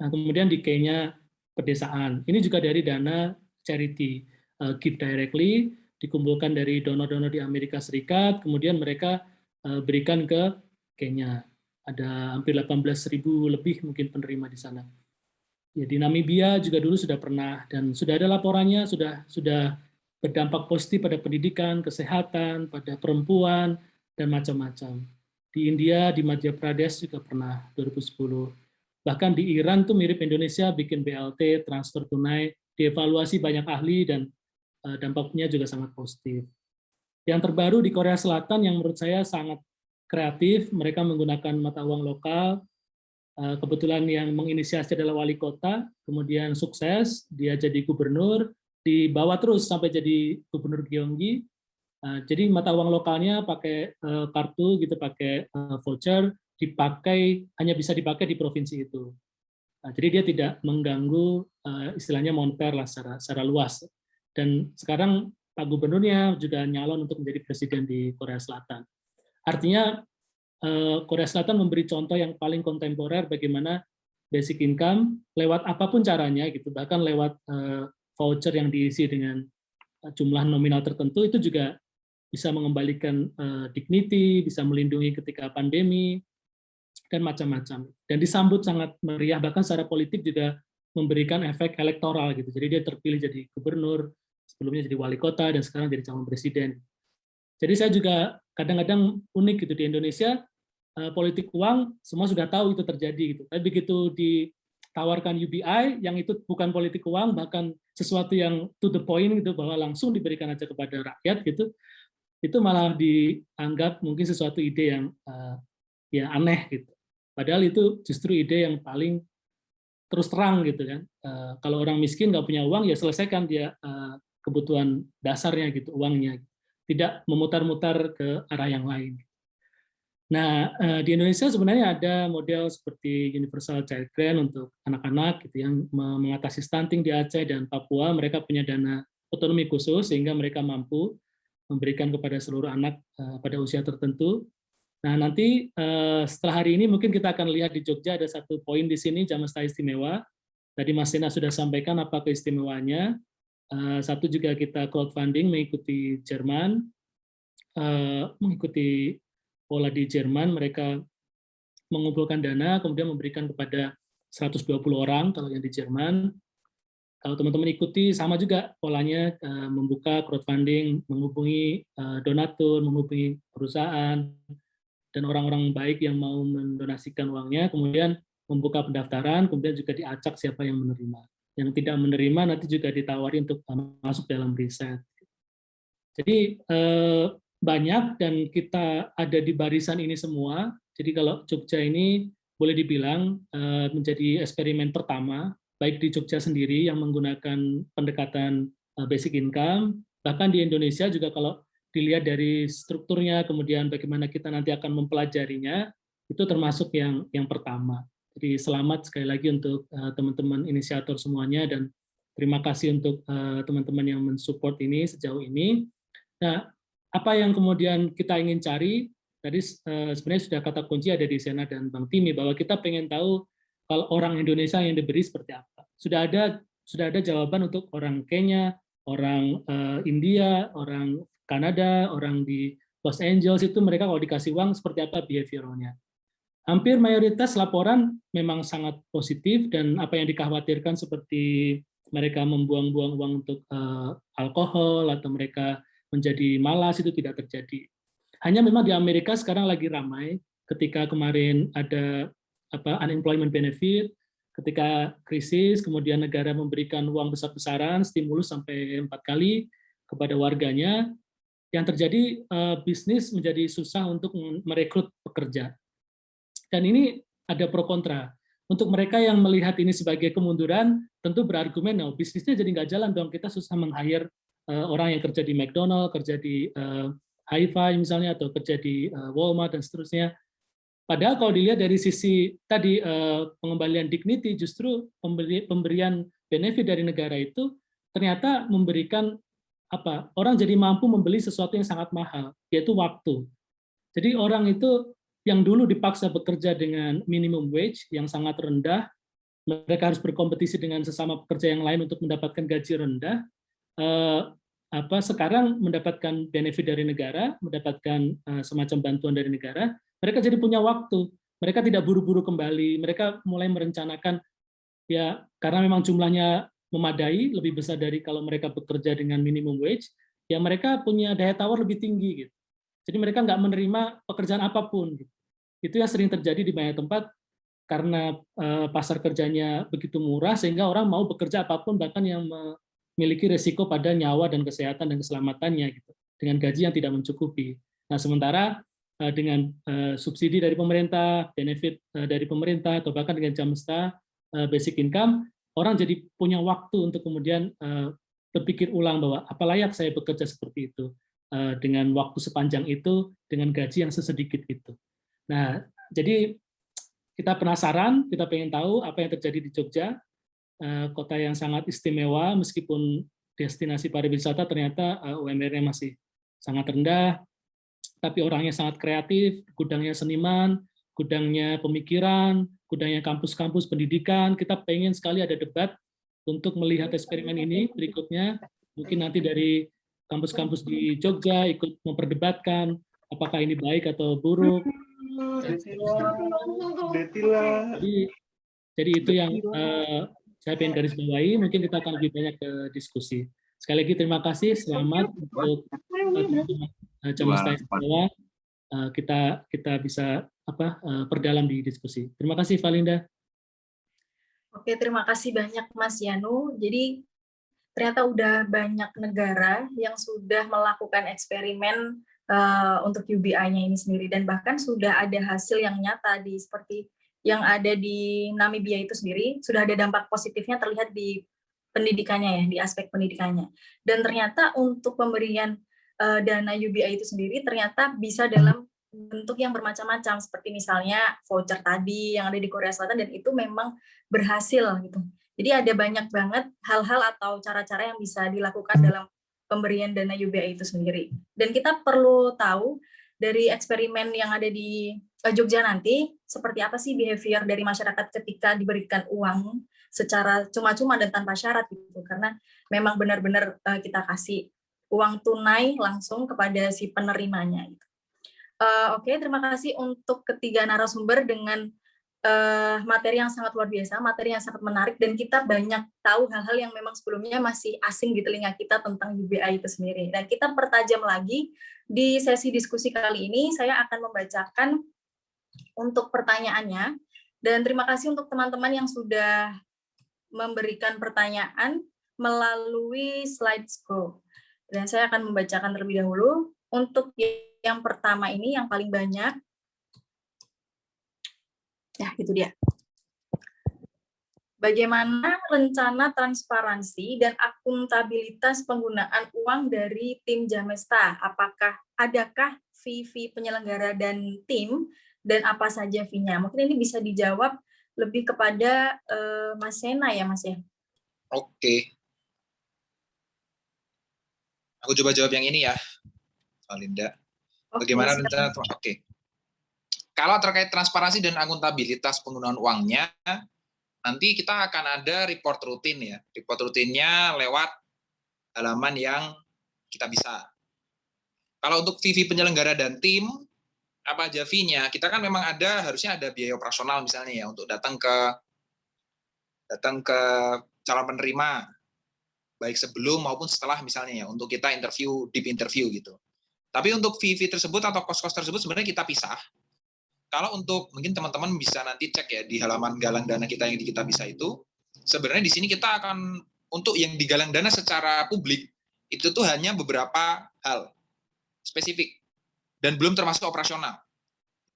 Nah, kemudian di Kenya pedesaan. Ini juga dari dana charity. Give directly, dikumpulkan dari donor-donor di Amerika Serikat, kemudian mereka berikan ke Kenya. Ada hampir 18.000 lebih mungkin penerima di sana. Ya, di Namibia juga dulu sudah pernah, dan sudah ada laporannya, sudah berdampak positif pada pendidikan, kesehatan, pada perempuan, dan macam-macam. Di India, di Madhya Pradesh juga pernah, 2010. Bahkan di Iran tuh mirip Indonesia, bikin BLT, transfer tunai, dievaluasi banyak ahli, dan dampaknya juga sangat positif. Yang terbaru di Korea Selatan yang menurut saya sangat kreatif, mereka menggunakan mata uang lokal. Kebetulan yang menginisiasi adalah wali kota, kemudian sukses, dia jadi gubernur, dibawa terus sampai jadi gubernur Gyeonggi. Jadi mata uang lokalnya pakai kartu gitu, pakai voucher, hanya bisa dipakai di provinsi itu. Jadi dia tidak mengganggu istilahnya moneter lah secara luas. Dan sekarang Pak Gubernurnya juga nyalon untuk menjadi presiden di Korea Selatan. Artinya Korea Selatan memberi contoh yang paling kontemporer bagaimana basic income lewat apapun caranya gitu, bahkan lewat voucher yang diisi dengan jumlah nominal tertentu itu juga bisa mengembalikan dignity, bisa melindungi ketika pandemi dan macam-macam. Dan disambut sangat meriah, bahkan secara politik juga memberikan efek elektoral gitu. Jadi dia terpilih jadi gubernur, sebelumnya jadi wali kota, dan sekarang jadi calon presiden. Jadi saya juga kadang-kadang unik gitu di Indonesia, politik uang semua sudah tahu itu terjadi gitu. Tapi begitu ditawarkan UBI yang itu bukan politik uang, bahkan sesuatu yang to the point gitu, bahwa langsung diberikan aja kepada rakyat gitu, itu malah dianggap mungkin sesuatu ide yang ya aneh gitu. Padahal itu justru ide yang paling terus terang gitu kan. Kalau orang miskin nggak punya uang ya selesaikan dia kebutuhan dasarnya gitu, uangnya, tidak memutar-mutar ke arah yang lain. Nah, di Indonesia sebenarnya ada model seperti Universal Child Grant untuk anak-anak gitu yang mengatasi stunting di Aceh dan Papua. Mereka punya dana otonomi khusus sehingga mereka mampu memberikan kepada seluruh anak pada usia tertentu. Nah, nanti setelah hari ini mungkin kita akan lihat di Jogja ada satu poin di sini, Jamesta Istimewa. Tadi Mas Sena sudah sampaikan apa keistimewaannya. Satu juga kita crowdfunding mengikuti Jerman, mengikuti pola di Jerman, mereka mengumpulkan dana, kemudian memberikan kepada 120 orang kalau yang di Jerman. Kalau teman-teman ikuti, sama juga polanya, membuka crowdfunding, menghubungi donatur, menghubungi perusahaan, dan orang-orang baik yang mau mendonasikan uangnya, kemudian membuka pendaftaran, kemudian juga diacak siapa yang menerima. Yang tidak menerima nanti juga ditawari untuk masuk dalam riset. Jadi banyak, dan kita ada di barisan ini semua. Jadi kalau Jogja ini boleh dibilang menjadi eksperimen pertama, baik di Jogja sendiri yang menggunakan pendekatan basic income, bahkan di Indonesia juga kalau dilihat dari strukturnya, kemudian bagaimana kita nanti akan mempelajarinya, itu termasuk yang pertama. Jadi selamat sekali lagi untuk teman-teman inisiator semuanya, dan terima kasih untuk teman-teman yang mensupport ini sejauh ini. Nah, apa yang kemudian kita ingin cari, tadi sebenarnya sudah kata kunci ada di Sena dan Bang Timi, bahwa kita pengen tahu kalau orang Indonesia yang diberi seperti apa. Sudah ada jawaban untuk orang Kenya, orang India, orang Kanada, orang di Los Angeles, itu mereka kalau dikasih uang seperti apa behavioralnya. Hampir mayoritas laporan memang sangat positif, dan apa yang dikhawatirkan seperti mereka membuang-buang uang untuk alkohol, atau mereka menjadi malas, itu tidak terjadi. Hanya memang di Amerika sekarang lagi ramai ketika kemarin ada unemployment benefit, ketika krisis, kemudian negara memberikan uang besar-besaran, stimulus sampai 4 kali kepada warganya, yang terjadi bisnis menjadi susah untuk merekrut pekerja. Dan ini ada pro kontra. Untuk mereka yang melihat ini sebagai kemunduran, tentu berargumen, oh, bisnisnya jadi nggak jalan dong, kita susah meng-hire orang yang kerja di McDonald, kerja di Hi-Fi misalnya, atau kerja di Walmart, dan seterusnya. Padahal kalau dilihat dari sisi tadi pengembalian dignity, justru pemberian benefit dari negara itu ternyata memberikan orang jadi mampu membeli sesuatu yang sangat mahal, yaitu waktu. Jadi orang itu yang dulu dipaksa bekerja dengan minimum wage yang sangat rendah, mereka harus berkompetisi dengan sesama pekerja yang lain untuk mendapatkan gaji rendah, sekarang mendapatkan benefit dari negara, mendapatkan semacam bantuan dari negara, mereka jadi punya waktu. Mereka tidak buru-buru kembali, mereka mulai merencanakan, ya karena memang jumlahnya memadai, lebih besar dari kalau mereka bekerja dengan minimum wage, ya mereka punya daya tawar lebih tinggi, gitu. Jadi mereka nggak menerima pekerjaan apapun. Gitu. Itu yang sering terjadi di banyak tempat karena pasar kerjanya begitu murah sehingga orang mau bekerja apapun, bahkan yang memiliki resiko pada nyawa dan kesehatan dan keselamatannya, gitu, dengan gaji yang tidak mencukupi. Nah, sementara dengan subsidi dari pemerintah, benefit dari pemerintah, atau bahkan dengan jam setengah basic income, orang jadi punya waktu untuk kemudian berpikir ulang bahwa apa layak saya bekerja seperti itu dengan waktu sepanjang itu, dengan gaji yang sesedikit itu. Nah, jadi kita penasaran, kita pengen tahu apa yang terjadi di Jogja, kota yang sangat istimewa, meskipun destinasi pariwisata ternyata UMR-nya masih sangat rendah, tapi orangnya sangat kreatif, gudangnya seniman, gudangnya pemikiran, gudangnya kampus-kampus pendidikan. Kita pengen sekali ada debat untuk melihat eksperimen ini berikutnya. Mungkin nanti dari kampus-kampus di Jogja ikut memperdebatkan apakah ini baik atau buruk. Jadi itu yang saya pengen garis bawahi. Mungkin kita akan lebih banyak ke diskusi. Sekali lagi terima kasih, selamat untuk Jamesta Istimewa. Kita bisa perdalam di diskusi. Terima kasih, Valinda. Oke, terima kasih banyak Mas Yanu. Jadi ternyata udah banyak negara yang sudah melakukan eksperimen untuk UBI-nya ini sendiri, dan bahkan sudah ada hasil yang nyata seperti yang ada di Namibia itu sendiri, sudah ada dampak positifnya terlihat di pendidikannya, ya, di aspek pendidikannya. Dan ternyata untuk pemberian dana UBI itu sendiri ternyata bisa dalam bentuk yang bermacam-macam, seperti misalnya voucher tadi yang ada di Korea Selatan, dan itu memang berhasil gitu. Jadi ada banyak banget hal-hal atau cara-cara yang bisa dilakukan dalam pemberian dana UBI itu sendiri. Dan kita perlu tahu dari eksperimen yang ada di Jogja nanti, seperti apa sih behavior dari masyarakat ketika diberikan uang secara cuma-cuma dan tanpa syarat gitu. Karena memang benar-benar kita kasih uang tunai langsung kepada si penerimanya. Gitu. Oke, terima kasih untuk ketiga narasumber dengan materi yang sangat luar biasa, materi yang sangat menarik, dan kita banyak tahu hal-hal yang memang sebelumnya masih asing di telinga kita tentang UBI itu sendiri. Dan kita pertajam lagi di sesi diskusi kali ini. Saya akan membacakan untuk pertanyaannya, dan terima kasih untuk teman-teman yang sudah memberikan pertanyaan melalui slideshow. Dan saya akan membacakan terlebih dahulu. Untuk yang pertama ini, yang paling banyak, ya itu dia. Bagaimana rencana transparansi dan akuntabilitas penggunaan uang dari tim Jamesta? Adakah fee penyelenggara dan tim, dan apa saja fee-nya? Mungkin ini bisa dijawab lebih kepada Mas Sena ya, Mas ya. Oke. Aku coba jawab yang ini ya, Valinda. Bagaimana rencana? Oke. Kalau terkait transparansi dan akuntabilitas penggunaan uangnya, nanti kita akan ada report rutin ya. Report rutinnya lewat halaman yang kita bisa. Kalau untuk fee penyelenggara dan tim, apa aja fee-nya? Kita kan memang harusnya ada biaya operasional misalnya ya, untuk datang ke calon penerima. baik sebelum maupun setelah misalnya ya, untuk kita deep interview gitu. Tapi untuk fee tersebut atau cost tersebut sebenarnya kita pisah. Kalau untuk mungkin teman-teman bisa nanti cek ya di halaman galang dana kita yang di Kitabisa itu, sebenarnya di sini kita akan untuk yang digalang dana secara publik itu tuh hanya beberapa hal spesifik dan belum termasuk operasional.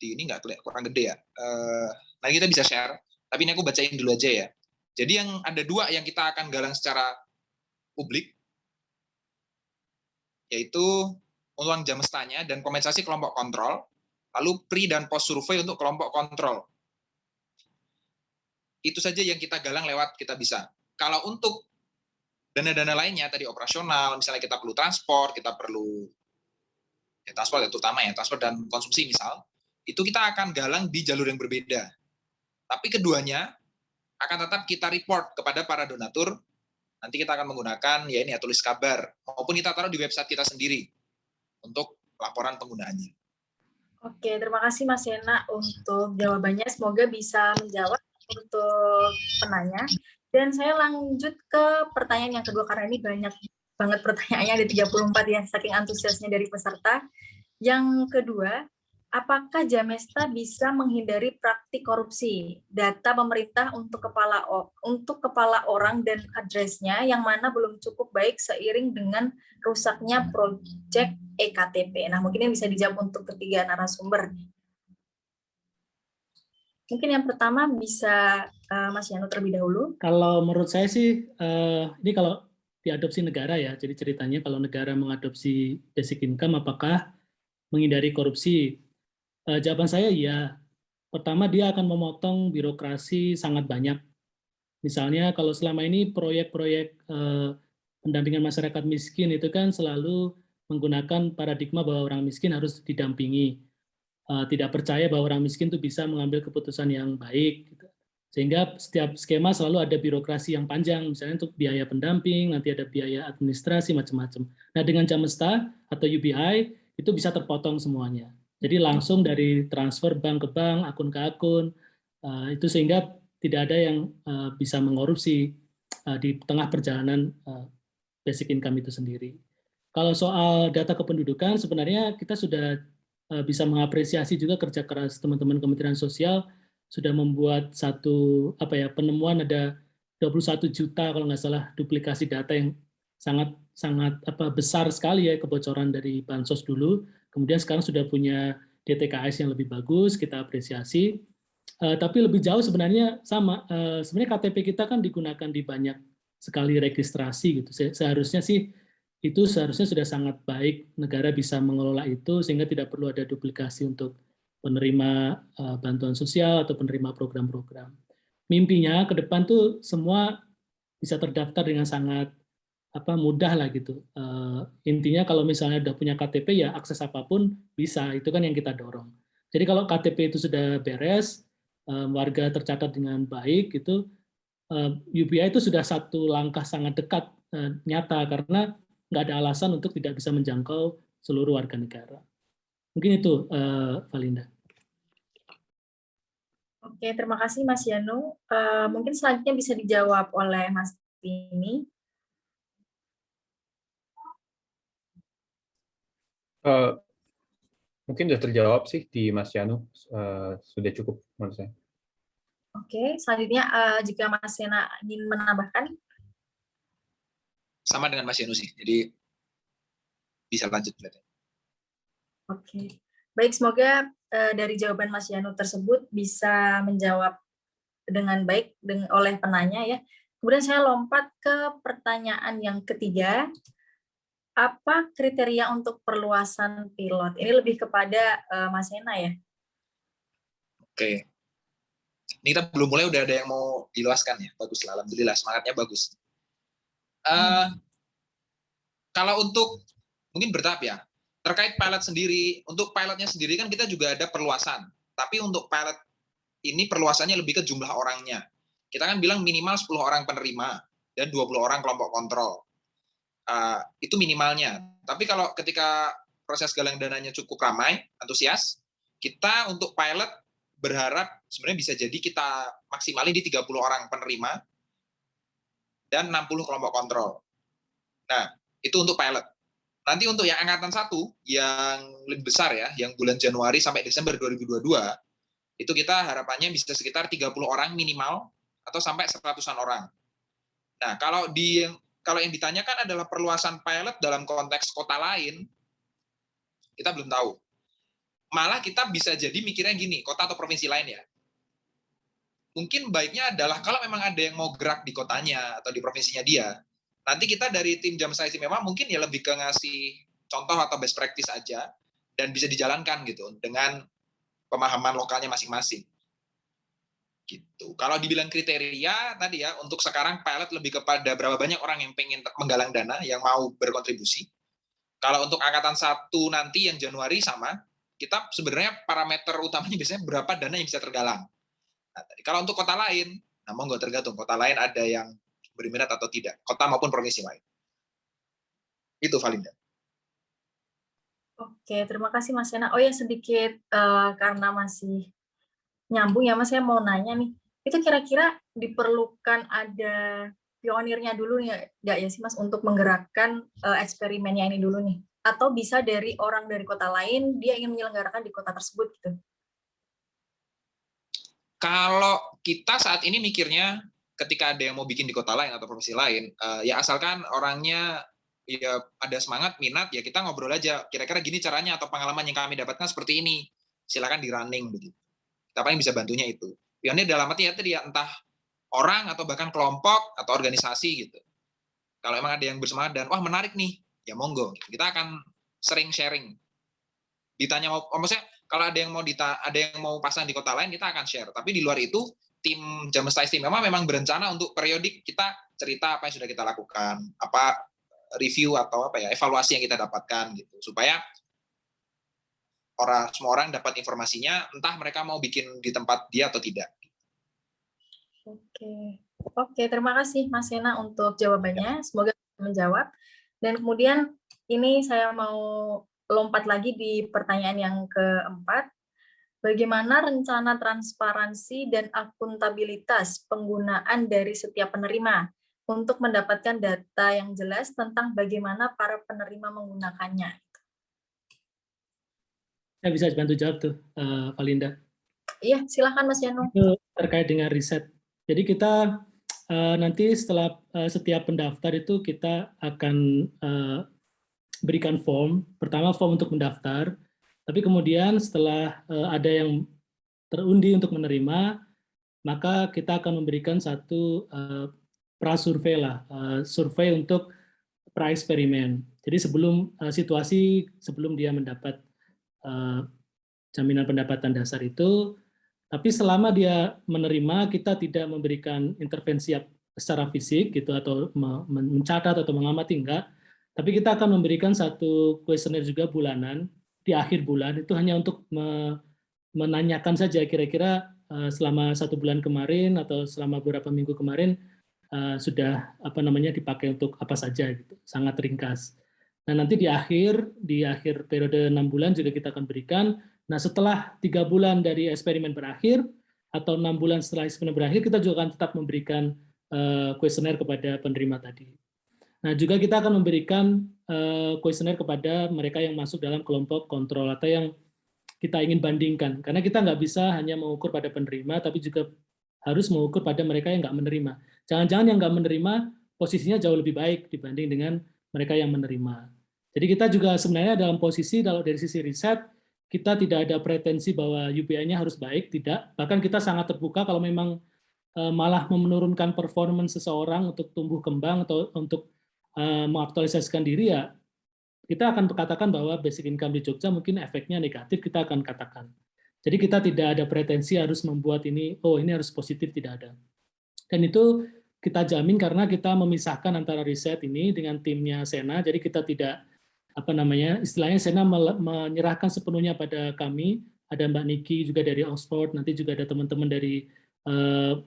Ini nggak kurang gede ya. Nanti kita bisa share, tapi ini aku bacain dulu aja ya. Jadi yang ada 2 yang kita akan galang secara publik, yaitu uang jamestanya dan kompensasi kelompok kontrol, lalu pre dan post survei untuk kelompok kontrol. Itu saja yang kita galang lewat Kitabisa. Kalau untuk dana-dana lainnya, tadi operasional, misalnya kita perlu transport, kita perlu transport terutama ya, transport dan konsumsi misal, itu kita akan galang di jalur yang berbeda. Tapi keduanya akan tetap kita report kepada para donatur. Nanti kita akan menggunakan ya ini ya tulis kabar, maupun kita taruh di website kita sendiri untuk laporan penggunaannya. Oke, terima kasih Mas Yana untuk jawabannya. Semoga bisa menjawab untuk penanya. Dan saya lanjut ke pertanyaan yang kedua, karena ini banyak banget pertanyaannya, ada 34 ya, saking antusiasnya dari peserta. Yang kedua, apakah Jamesta bisa menghindari praktik korupsi? Data pemerintah untuk kepala orang dan address-nya yang mana belum cukup baik seiring dengan rusaknya proyek EKTP. Nah, mungkin yang bisa dijawab untuk ketiga narasumber. Mungkin yang pertama bisa Mas Yanu terlebih dahulu. Kalau menurut saya sih, ini kalau diadopsi negara ya, jadi ceritanya kalau negara mengadopsi basic income, apakah menghindari korupsi? Jawaban saya ya. Pertama, dia akan memotong birokrasi sangat banyak. Misalnya kalau selama ini proyek-proyek pendampingan masyarakat miskin itu kan selalu menggunakan paradigma bahwa orang miskin harus didampingi. Tidak percaya bahwa orang miskin itu bisa mengambil keputusan yang baik. Gitu. Sehingga setiap skema selalu ada birokrasi yang panjang, misalnya untuk biaya pendamping, nanti ada biaya administrasi, macam-macam. Nah, dengan Jamesta atau UBI, itu bisa terpotong semuanya. Jadi langsung dari transfer bank ke bank, akun ke akun, itu sehingga tidak ada yang bisa mengkorupsi di tengah perjalanan basic income itu sendiri. Kalau soal data kependudukan, sebenarnya kita sudah bisa mengapresiasi juga kerja keras teman-teman Kementerian Sosial sudah membuat satu penemuan ada 21 juta kalau nggak salah duplikasi data yang sangat besar sekali ya kebocoran dari Bansos dulu. Kemudian sekarang sudah punya DTKS yang lebih bagus, kita apresiasi. Tapi lebih jauh sebenarnya sama. Sebenarnya KTP kita kan digunakan di banyak sekali registrasi gitu. Seharusnya sih itu seharusnya sudah sangat baik negara bisa mengelola itu sehingga tidak perlu ada duplikasi untuk penerima bantuan sosial atau penerima program-program. Mimpinya ke depan tuh semua bisa terdaftar dengan sangat mudah lah gitu. Intinya kalau misalnya udah punya KTP ya akses apapun bisa, itu kan yang kita dorong. Jadi kalau KTP itu sudah beres, warga tercatat dengan baik, itu UBI itu sudah satu langkah sangat dekat nyata karena nggak ada alasan untuk tidak bisa menjangkau seluruh warga negara. Mungkin itu, Valinda. Oke, terima kasih Mas Yanu. Mungkin selanjutnya bisa dijawab oleh Mas Tini. Mungkin sudah terjawab sih di Mas Yanu, sudah cukup menurut saya. Oke, selanjutnya jika Mas Yana ingin menambahkan. Sama dengan Mas Yanu sih, jadi bisa lanjut. Oke, baik, semoga dari jawaban Mas Yanu tersebut bisa menjawab dengan baik oleh penanya ya. Kemudian saya lompat ke pertanyaan yang ketiga. Apa kriteria untuk perluasan pilot? Ini lebih kepada Mas Yana ya. Oke. Ini kita belum mulai udah ada yang mau diluaskan ya. Bagus lah, alhamdulillah semangatnya bagus. Kalau untuk mungkin bertahap ya. Terkait pilot sendiri, untuk pilotnya sendiri kan kita juga ada perluasan. Tapi untuk pilot ini perluasannya lebih ke jumlah orangnya. Kita kan bilang minimal 10 orang penerima dan 20 orang kelompok kontrol. Itu minimalnya. Tapi kalau ketika proses galang dananya cukup ramai, antusias, kita untuk pilot berharap sebenarnya bisa jadi kita maksimalin di 30 orang penerima dan 60 kelompok kontrol. Nah, itu untuk pilot. Nanti untuk yang angkatan 1 yang lebih besar ya, yang bulan Januari sampai Desember 2022, itu kita harapannya bisa sekitar 30 orang minimal atau sampai 100-an orang. Nah, kalau yang ditanyakan adalah perluasan pilot dalam konteks kota lain, kita belum tahu. Malah kita bisa jadi mikirnya gini, kota atau provinsi lain ya. Mungkin baiknya adalah kalau memang ada yang mau gerak di kotanya atau di provinsinya dia, nanti kita dari tim Jamsai Istimewa mungkin ya lebih ke ngasih contoh atau best practice aja dan bisa dijalankan gitu dengan pemahaman lokalnya masing-masing. Gitu. Kalau dibilang kriteria tadi ya, untuk sekarang pilot lebih kepada berapa banyak orang yang pengen menggalang dana, yang mau berkontribusi. Kalau untuk angkatan 1 nanti yang Januari sama, kita sebenarnya parameter utamanya biasanya berapa dana yang bisa tergalang. Nah, kalau untuk kota lain, nah monggo tergantung kota lain ada yang berminat atau tidak, kota maupun provinsi lain. Itu Valinda. Oke, terima kasih Mas Sena. Oh ya, sedikit karena masih nyambung ya Mas, saya mau nanya nih, itu kira-kira diperlukan ada pionirnya dulu ya, nggak ya sih Mas, untuk menggerakkan eksperimennya ini dulu nih? Atau bisa dari orang dari kota lain, dia ingin menyelenggarakan di kota tersebut gitu? Kalau kita saat ini mikirnya, ketika ada yang mau bikin di kota lain atau provinsi lain, ya asalkan orangnya ya ada semangat, minat, ya kita ngobrol aja. Kira-kira gini caranya atau pengalaman yang kami dapatkan seperti ini. Silakan di running begitu. Apa yang bisa bantunya itu. Pionir dalam arti ya tadi ya, entah orang atau bahkan kelompok atau organisasi gitu. Kalau emang ada yang bersemangat dan wah menarik nih, ya monggo. Kita akan sering sharing. Ditanya maksudnya kalau ada yang mau pasang di kota lain, kita akan share. Tapi di luar itu, tim Jamsai Istimewa memang berencana untuk periodik kita cerita apa yang sudah kita lakukan, apa review atau apa ya evaluasi yang kita dapatkan gitu, supaya semua orang dapat informasinya, entah mereka mau bikin di tempat dia atau tidak. Oke, terima kasih Mas Sena untuk jawabannya. Semoga menjawab. Dan kemudian ini saya mau lompat lagi di pertanyaan yang keempat. Bagaimana rencana transparansi dan akuntabilitas penggunaan dari setiap penerima untuk mendapatkan data yang jelas tentang bagaimana para penerima menggunakannya? Saya bisa bantu jawab tuh, Valinda. Iya, silakan Mas Yano. Itu terkait dengan riset. Jadi kita nanti setelah setiap pendaftar itu kita akan berikan form. Pertama form untuk mendaftar, tapi kemudian setelah ada yang terundi untuk menerima, maka kita akan memberikan satu pra-survei lah, survei untuk pra-eksperimen. Jadi sebelum dia mendapat jaminan pendapatan dasar itu, tapi selama dia menerima, kita tidak memberikan intervensi secara fisik gitu atau mencatat atau mengamati, enggak. Tapi kita akan memberikan satu kuesioner juga bulanan di akhir bulan, itu hanya untuk menanyakan saja kira-kira selama 1 bulan kemarin atau selama beberapa minggu kemarin sudah dipakai untuk apa saja gitu, sangat ringkas. Nah nanti di akhir periode 6 bulan juga kita akan berikan. Nah setelah 3 bulan dari eksperimen berakhir atau 6 bulan setelah eksperimen berakhir, kita juga akan tetap memberikan kuesioner kepada penerima tadi. Nah juga kita akan memberikan kuesioner kepada mereka yang masuk dalam kelompok kontrol atau yang kita ingin bandingkan, karena kita nggak bisa hanya mengukur pada penerima, tapi juga harus mengukur pada mereka yang nggak menerima. Jangan-jangan yang nggak menerima posisinya jauh lebih baik dibanding dengan mereka yang menerima. Jadi kita juga sebenarnya dalam posisi, kalau dari sisi riset, kita tidak ada pretensi bahwa UPI-nya harus baik, tidak. Bahkan kita sangat terbuka kalau memang malah menurunkan performance seseorang untuk tumbuh kembang atau untuk mengaktualisasikan diri, ya kita akan katakan bahwa basic income di Jogja mungkin efeknya negatif, kita akan katakan. Jadi kita tidak ada pretensi harus membuat ini, oh ini harus positif, tidak ada. Dan itu kita jamin karena kita memisahkan antara riset ini dengan timnya Sena, jadi kita tidak, istilahnya Sena menyerahkan sepenuhnya pada kami, ada Mbak Niki juga dari Oxford, nanti juga ada teman-teman dari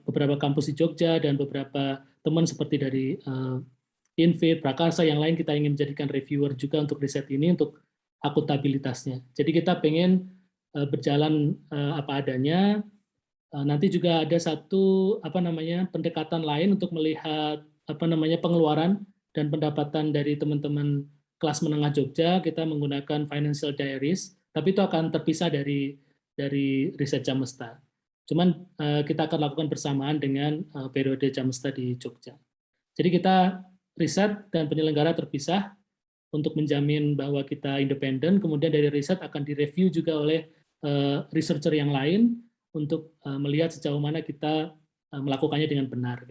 beberapa kampus di Jogja, dan beberapa teman seperti dari Invit, Prakarsa, yang lain kita ingin menjadikan reviewer juga untuk riset ini, untuk akuntabilitasnya. Jadi kita pengen berjalan apa adanya. Nanti juga ada satu pendekatan lain untuk melihat pengeluaran dan pendapatan dari teman-teman kelas menengah Jogja, kita menggunakan financial diaries, tapi itu akan terpisah dari riset Jamesta. Cuman kita akan lakukan bersamaan dengan periode Jamesta di Jogja. Jadi kita riset dan penyelenggara terpisah untuk menjamin bahwa kita independen, kemudian dari riset akan direview juga oleh researcher yang lain untuk melihat sejauh mana kita melakukannya dengan benar.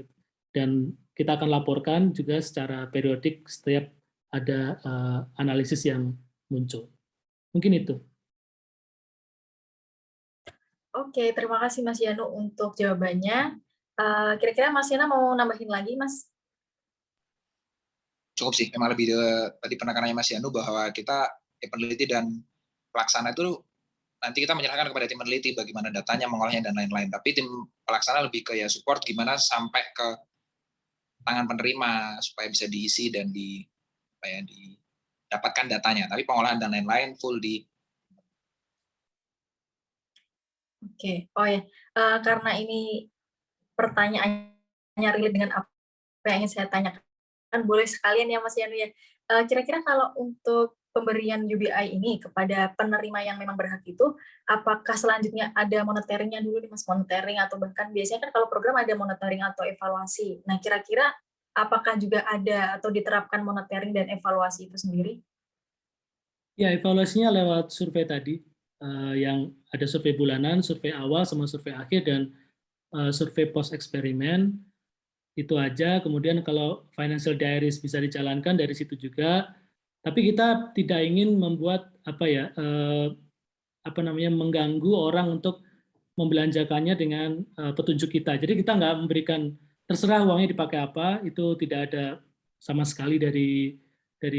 Dan kita akan laporkan juga secara periodik setiap ada analisis yang muncul. Mungkin itu. Oke, terima kasih Mas Yanu untuk jawabannya. Kira-kira Mas Yana mau nambahin lagi, Mas? Cukup sih, memang lebih tadi penekanannya Mas Yanu bahwa kita peneliti dan pelaksana itu nanti kita menyerahkan kepada tim peneliti bagaimana datanya, mengolahnya, dan lain-lain. Tapi tim pelaksana lebih ke ya support gimana sampai ke tangan penerima supaya bisa diisi dan didapatkan datanya. Tapi pengolahan dan lain-lain full di. Oke, oh ya, karena ini pertanyaannya relate dengan apa yang ingin saya tanyakan, boleh sekalian ya Mas Yanu ya. Kira-kira kalau untuk pemberian UBI ini kepada penerima yang memang berhak itu, apakah selanjutnya ada monitoringnya dulu nih Mas, monitoring atau bahkan biasanya kan kalau program ada monitoring atau evaluasi. Nah, kira-kira apakah juga ada atau diterapkan monitoring dan evaluasi itu sendiri? Ya, evaluasinya lewat survei tadi, yang ada survei bulanan, survei awal, sama survei akhir, dan survei post-eksperimen. Itu aja. Kemudian kalau financial diaries bisa dijalankan dari situ juga. Tapi kita tidak ingin membuat mengganggu orang untuk membelanjakannya dengan petunjuk kita. Jadi kita nggak memberikan terserah uangnya dipakai apa, itu tidak ada sama sekali dari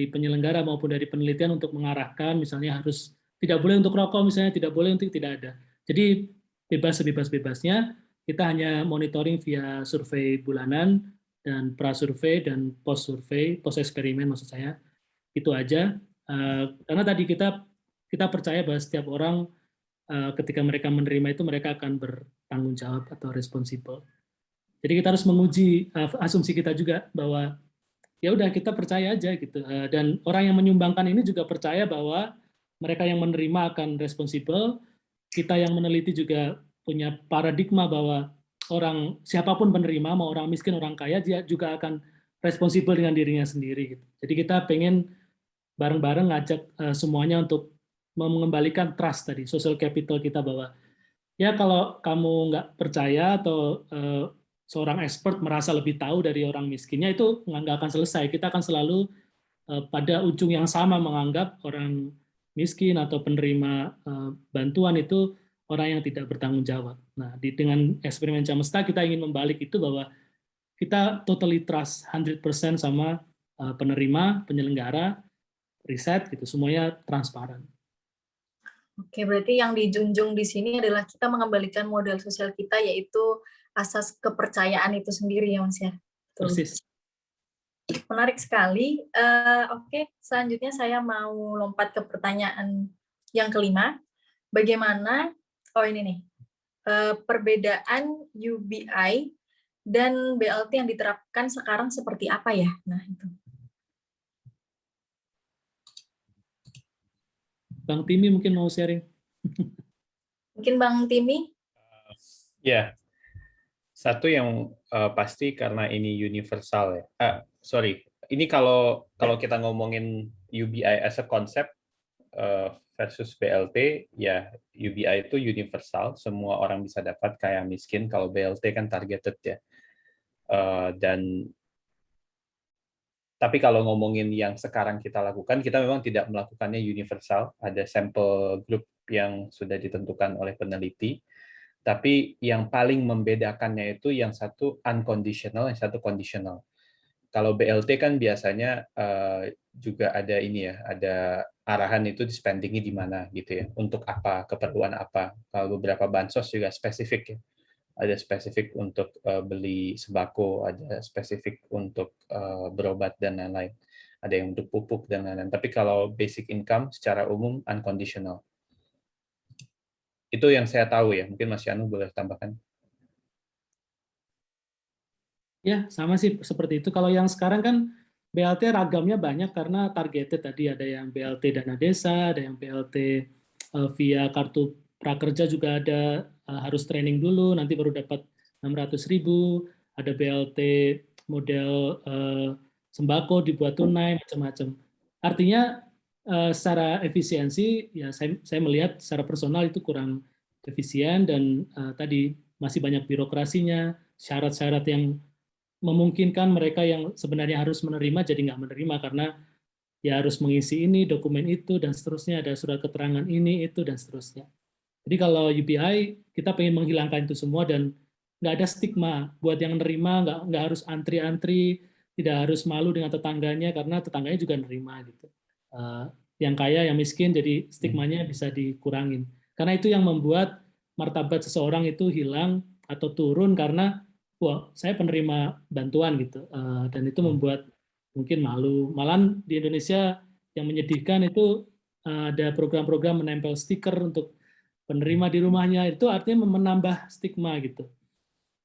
penyelenggara maupun dari penelitian untuk mengarahkan, misalnya harus tidak boleh untuk rokok, misalnya tidak boleh untuk, tidak ada. Jadi bebas-bebasnya, kita hanya monitoring via survei bulanan dan prasurvei dan post-survei, post-eksperimen maksud saya. Itu aja. Karena tadi kita percaya bahwa setiap orang ketika mereka menerima itu mereka akan bertanggung jawab atau responsibel. Jadi kita harus menguji asumsi kita juga bahwa ya udah kita percaya aja gitu. Dan orang yang menyumbangkan ini juga percaya bahwa mereka yang menerima akan responsibel. Kita yang meneliti juga punya paradigma bahwa orang siapapun penerima, mau orang miskin, orang kaya, dia juga akan responsibel dengan dirinya sendiri. Gitu. Jadi kita pengen bareng-bareng ngajak semuanya untuk mengembalikan trust tadi, social capital kita, bahwa ya kalau kamu nggak percaya atau seorang expert merasa lebih tahu dari orang miskinnya, itu nggak akan selesai. Kita akan selalu pada ujung yang sama menganggap orang miskin atau penerima bantuan itu orang yang tidak bertanggung jawab. Nah, dengan eksperimen Jamesta kita ingin membalik itu bahwa kita totally trust 100% sama penerima, penyelenggara, riset gitu, semuanya transparan. Oke, berarti yang dijunjung di sini adalah kita mengembalikan modal sosial kita, yaitu asas kepercayaan itu sendiri ya Mas ya. Persis. Menarik sekali. Oke, selanjutnya saya mau lompat ke pertanyaan yang kelima. Bagaimana, ini nih, perbedaan UBI dan BLT yang diterapkan sekarang seperti apa ya? Nah, itu. Bang Timi mungkin mau sharing. Mungkin Bang Timi? Ya, satu yang pasti karena ini universal ya. Ini kalau kita ngomongin UBI as a concept versus BLT, ya UBI itu universal, semua orang bisa dapat, kayak miskin. Kalau BLT kan targeted ya. Tapi kalau ngomongin yang sekarang kita lakukan, kita memang tidak melakukannya universal. Ada sampel group yang sudah ditentukan oleh peneliti. Tapi yang paling membedakannya itu yang satu unconditional, yang satu conditional. Kalau BLT kan biasanya juga ada ini ya, ada arahan itu di spendingnya di mana gitu ya, untuk apa, keperluan apa. Kalau beberapa bansos juga spesifik ya. Ada spesifik untuk beli sembako, ada spesifik untuk berobat dan lain-lain. Ada yang untuk pupuk dan lain-lain. Tapi kalau basic income secara umum unconditional. Itu yang saya tahu ya. Mungkin Mas Yanu boleh tambahkan. Ya, sama sih seperti itu. Kalau yang sekarang kan BLT ragamnya banyak karena targeted tadi, ada yang BLT dana desa, ada yang BLT via kartu prakerja juga ada, harus training dulu, nanti baru dapat 600.000, ada BLT model sembako dibuat tunai, macam-macam. Artinya secara efisiensi, ya saya melihat secara personal itu kurang efisien dan tadi masih banyak birokrasinya, syarat-syarat yang memungkinkan mereka yang sebenarnya harus menerima jadi nggak menerima karena ya harus mengisi ini, dokumen itu, dan seterusnya, ada surat keterangan ini, itu, dan seterusnya. Jadi kalau UPI, kita pengen menghilangkan itu semua dan nggak ada stigma buat yang nerima, nggak harus antri-antri, tidak harus malu dengan tetangganya karena tetangganya juga nerima gitu. Yang kaya, yang miskin, jadi stigmanya bisa dikurangin. Karena itu yang membuat martabat seseorang itu hilang atau turun karena wah, saya penerima bantuan gitu, dan itu membuat mungkin malu. Malahan di Indonesia yang menyedihkan itu ada program-program menempel stiker untuk penerima di rumahnya, itu artinya menambah stigma gitu.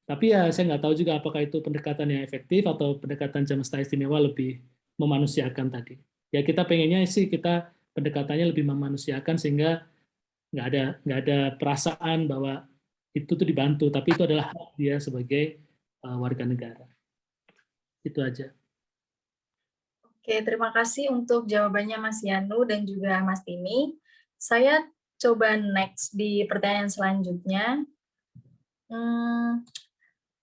Tapi ya saya nggak tahu juga apakah itu pendekatan yang efektif atau pendekatan semesta istimewa lebih memanusiakan tadi. Ya kita pengennya sih kita pendekatannya lebih memanusiakan sehingga nggak ada perasaan bahwa itu tuh dibantu, tapi itu adalah hak dia sebagai warga negara. Itu aja. Oke, terima kasih untuk jawabannya Mas Yanu dan juga Mas Timi. Saya coba next di pertanyaan selanjutnya.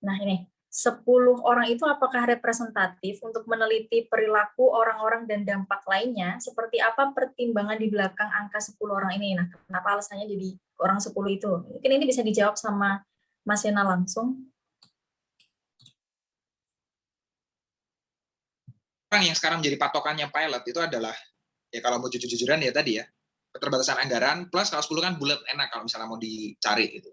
Nah ini, 10 orang itu apakah representatif untuk meneliti perilaku orang-orang dan dampak lainnya? Seperti apa pertimbangan di belakang angka 10 orang ini? Nah, kenapa alasannya jadi orang 10 itu? Mungkin ini bisa dijawab sama Mas Yana langsung. Orang yang sekarang menjadi patokannya pilot itu adalah, ya kalau mau jujur-jujuran ya tadi ya, keterbatasan anggaran, plus kalau 10 kan bulat enak kalau misalnya mau dicari gitu.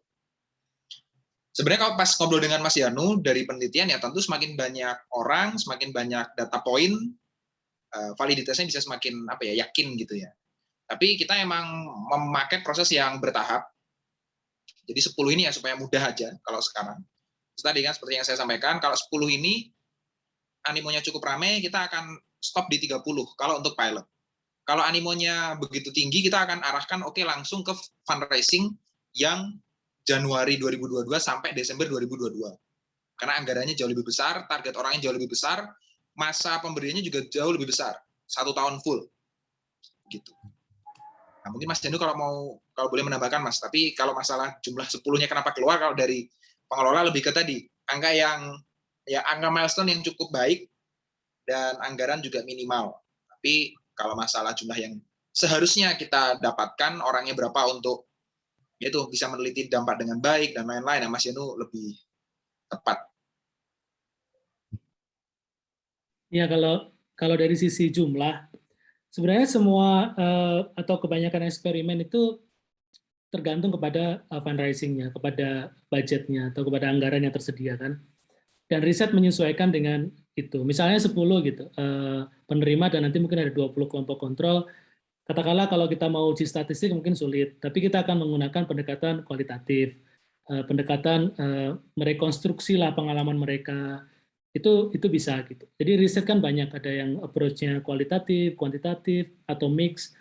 Sebenarnya kalau pas ngobrol dengan Mas Yanu dari penelitian ya tentu semakin banyak orang, semakin banyak data point, validitasnya bisa semakin yakin gitu ya. Tapi kita emang memakai proses yang bertahap. Jadi 10 ini ya supaya mudah aja kalau sekarang. Terus tadi kan seperti yang saya sampaikan, kalau 10 ini animonya cukup ramai, kita akan stop di 30 kalau untuk pilot. Kalau animonya begitu tinggi, kita akan arahkan langsung ke fundraising yang Januari 2022 sampai Desember 2022. Karena anggarannya jauh lebih besar, target orangnya jauh lebih besar, masa pemberiannya juga jauh lebih besar, 1 tahun full. Gitu. Nah, mungkin Mas Janu kalau boleh menambahkan Mas, tapi kalau masalah jumlah 10-nya kenapa keluar, kalau dari pengelola lebih ke tadi, angka milestone yang cukup baik dan anggaran juga minimal. Tapi kalau masalah jumlah yang seharusnya kita dapatkan, orangnya berapa untuk yaitu bisa meneliti dampak dengan baik dan lain-lain, Mas Yanu lebih tepat. Ya kalau dari sisi jumlah, sebenarnya semua atau kebanyakan eksperimen itu tergantung kepada fundraising-nya, kepada budgetnya atau kepada anggaran yang tersedia kan. Dan riset menyesuaikan dengan itu. Misalnya 10 gitu penerima dan nanti mungkin ada 20 kelompok kontrol. Katakanlah kalau kita mau uji statistik mungkin sulit, tapi kita akan menggunakan pendekatan kualitatif, pendekatan merekonstruksi lah pengalaman mereka. Itu bisa gitu. Jadi riset kan banyak, ada yang approach-nya kualitatif, kuantitatif, atau mix.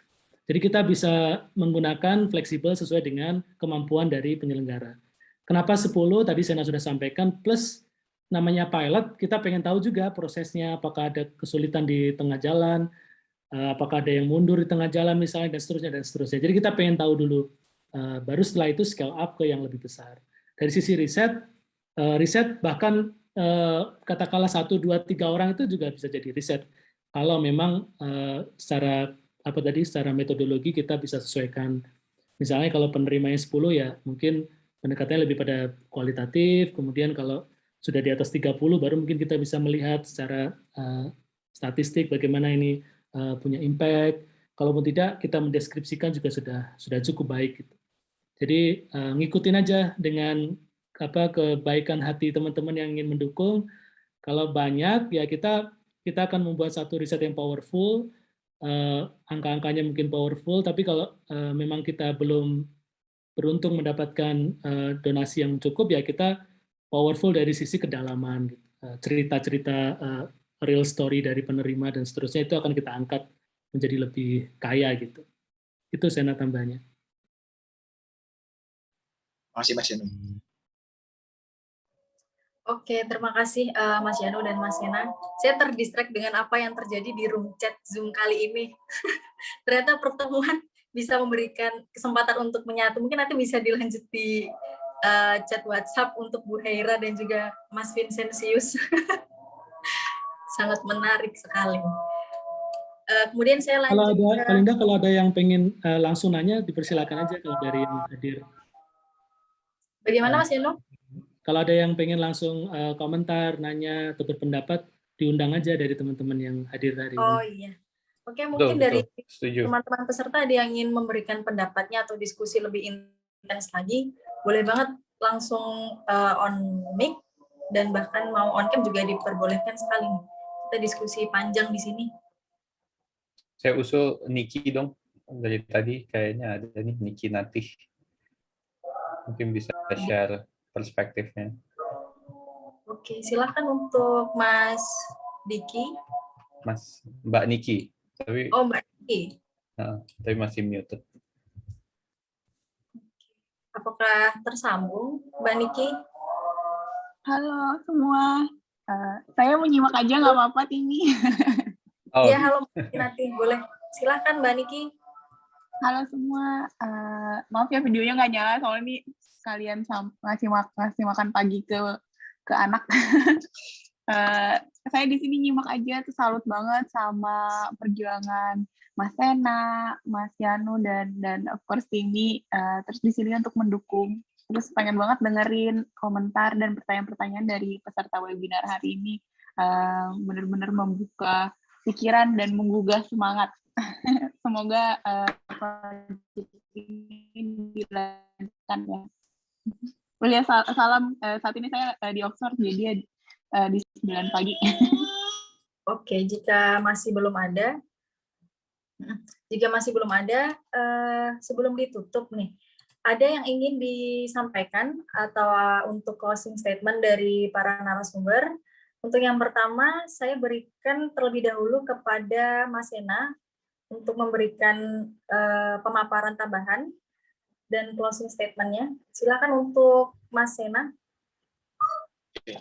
Jadi kita bisa menggunakan fleksibel sesuai dengan kemampuan dari penyelenggara. Kenapa 10? Tadi saya sudah sampaikan, plus namanya pilot, kita pengen tahu juga prosesnya, apakah ada kesulitan di tengah jalan, apakah ada yang mundur di tengah jalan misalnya, dan seterusnya. Jadi kita pengen tahu dulu, baru setelah itu scale up ke yang lebih besar. Dari sisi riset bahkan katakanlah 1, 2, 3 orang itu juga bisa jadi riset. Kalau memang secara metodologi kita bisa sesuaikan. Misalnya kalau penerimanya 10 ya mungkin pendekatannya lebih pada kualitatif, kemudian kalau sudah di atas 30 baru mungkin kita bisa melihat secara statistik bagaimana ini punya impact. Kalaupun tidak, kita mendeskripsikan juga sudah cukup baik. Gitu. Jadi ngikutin aja dengan kebaikan hati teman-teman yang ingin mendukung. Kalau banyak, ya kita akan membuat satu riset yang powerful, angka-angkanya mungkin powerful, tapi kalau memang kita belum beruntung mendapatkan donasi yang cukup, ya kita powerful dari sisi kedalaman, cerita-cerita real story dari penerima dan seterusnya itu akan kita angkat menjadi lebih kaya gitu. Itu Sena tambahnya. Masih Mas Yanu. Oke, terima kasih Mas Yanu dan Mas Sena. Saya terdistract dengan apa yang terjadi di room chat Zoom kali ini. Ternyata pertemuan bisa memberikan kesempatan untuk menyatu. Mungkin nanti bisa dilanjut di chat WhatsApp untuk Bu Heira dan juga Mas Vincentius. Sangat menarik sekali. Kemudian saya Kalau lanjut ada, Palinda, kalau ada yang pengen langsung nanya, dipersilakan aja kalau dari yang hadir. Bagaimana Mas Yanu? Kalau ada yang pengen langsung komentar, nanya, atau berpendapat, diundang aja dari teman-teman yang hadir hari ini. Oh iya. Oke, mungkin dari Setuju. teman-teman peserta ada yang ingin memberikan pendapatnya atau diskusi lebih intens lagi, boleh banget langsung on mic dan bahkan mau on cam juga diperbolehkan sekali. Kita diskusi panjang di sini. Saya usul Niki dong. Dari tadi kayaknya ada nih Niki Natih. Mungkin bisa share perspektifnya. Oke, silahkan untuk Mas Diki. Mbak Niki. Tapi, Mbak Niki. Tapi masih muted. Apakah tersambung, Mbak Niki? Halo semua. Saya menyimak aja nggak apa-apa ini. Iya, halo Mbak Niki. Boleh. Silahkan Mbak Niki. Halo semua. Maaf ya videonya nggak nyala soalnya ini sekalian ngasih makan pagi ke anak. Saya di sini nyimak aja, tuh salut banget sama perjuangan Mas Sena, Mas Yanu dan of course Timi, terus di sini untuk mendukung. Terus pengen banget dengerin komentar dan pertanyaan-pertanyaan dari peserta webinar hari ini. Benar-benar membuka pikiran dan menggugah semangat. Semoga ini dilanjutkan ya. Boleh salam, saat ini saya di Oxford, jadi di 9 pagi. Oke, jika masih belum ada, sebelum ditutup nih, ada yang ingin disampaikan atau untuk closing statement dari para narasumber. Untuk yang pertama, saya berikan terlebih dahulu kepada Mas Sena untuk memberikan pemaparan tambahan dan closing statement-nya. Silakan untuk Mas Sena. Oke.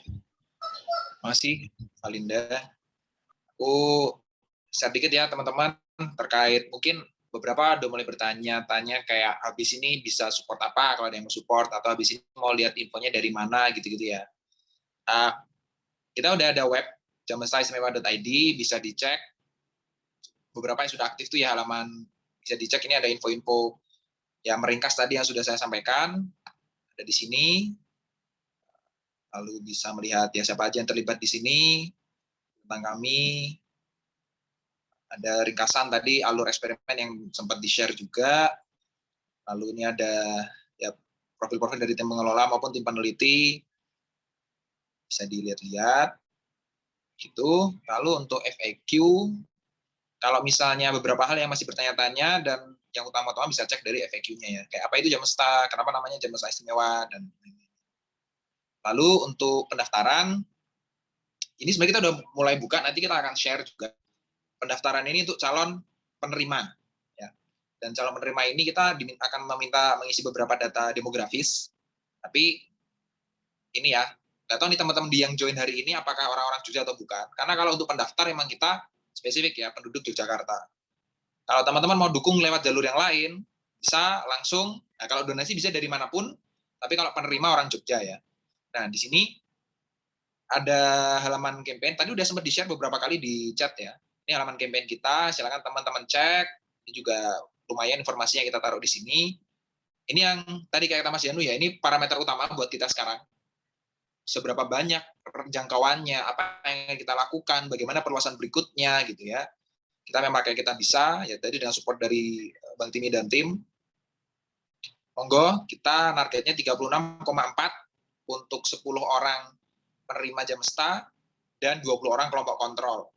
Masih, Palinda. Aku share dikit ya teman-teman terkait mungkin beberapa udah mulai bertanya-tanya kayak habis ini bisa support apa kalau ada yang mau support atau habis ini mau lihat infonya dari mana gitu-gitu ya. Kita udah ada web jamestaistimewa.id, bisa dicek. Beberapa yang sudah aktif tuh ya halaman bisa dicek, ini ada info-info yang meringkas tadi yang sudah saya sampaikan ada di sini. Lalu bisa melihat ya siapa aja yang terlibat di sini tentang kami. Ada ringkasan tadi alur eksperimen yang sempat di-share juga. Lalu ini ada ya profil-profil dari tim pengelola maupun tim peneliti. Bisa dilihat-lihat. Gitu. Lalu untuk FAQ, kalau misalnya beberapa hal yang masih bertanya-tanya dan yang utama-utama bisa cek dari FAQ-nya ya. Kayak apa itu Jamesta, kenapa namanya Jamesta Istimewa, dan lalu untuk pendaftaran, ini sebenarnya kita udah mulai buka, nanti kita akan share juga. Pendaftaran ini untuk calon penerima. Ya. Dan calon penerima ini kita akan meminta mengisi beberapa data demografis, tapi ini ya, nggak tahu nih teman-teman yang join hari ini apakah orang-orang Jogja atau bukan. Karena kalau untuk pendaftar memang kita spesifik ya, penduduk Yogyakarta. Kalau teman-teman mau dukung lewat jalur yang lain, bisa langsung, nah kalau donasi bisa dari manapun, tapi kalau penerima orang Jogja ya. Nah, di sini ada halaman campaign, tadi udah sempat di-share beberapa kali di chat ya. Ini halaman campaign kita, silakan teman-teman cek, ini juga lumayan informasinya kita taruh di sini. Ini yang tadi kayak kata Mas Yanu ya, ini parameter utama buat kita sekarang. Seberapa banyak jangkauannya, apa yang kita lakukan, bagaimana perluasan berikutnya gitu ya. Kita memang kayak kita bisa, ya tadi dengan support dari Bang Timi dan tim. Monggo, kita targetnya 36,4 untuk 10 orang penerima Jamesta dan 20 orang kelompok kontrol.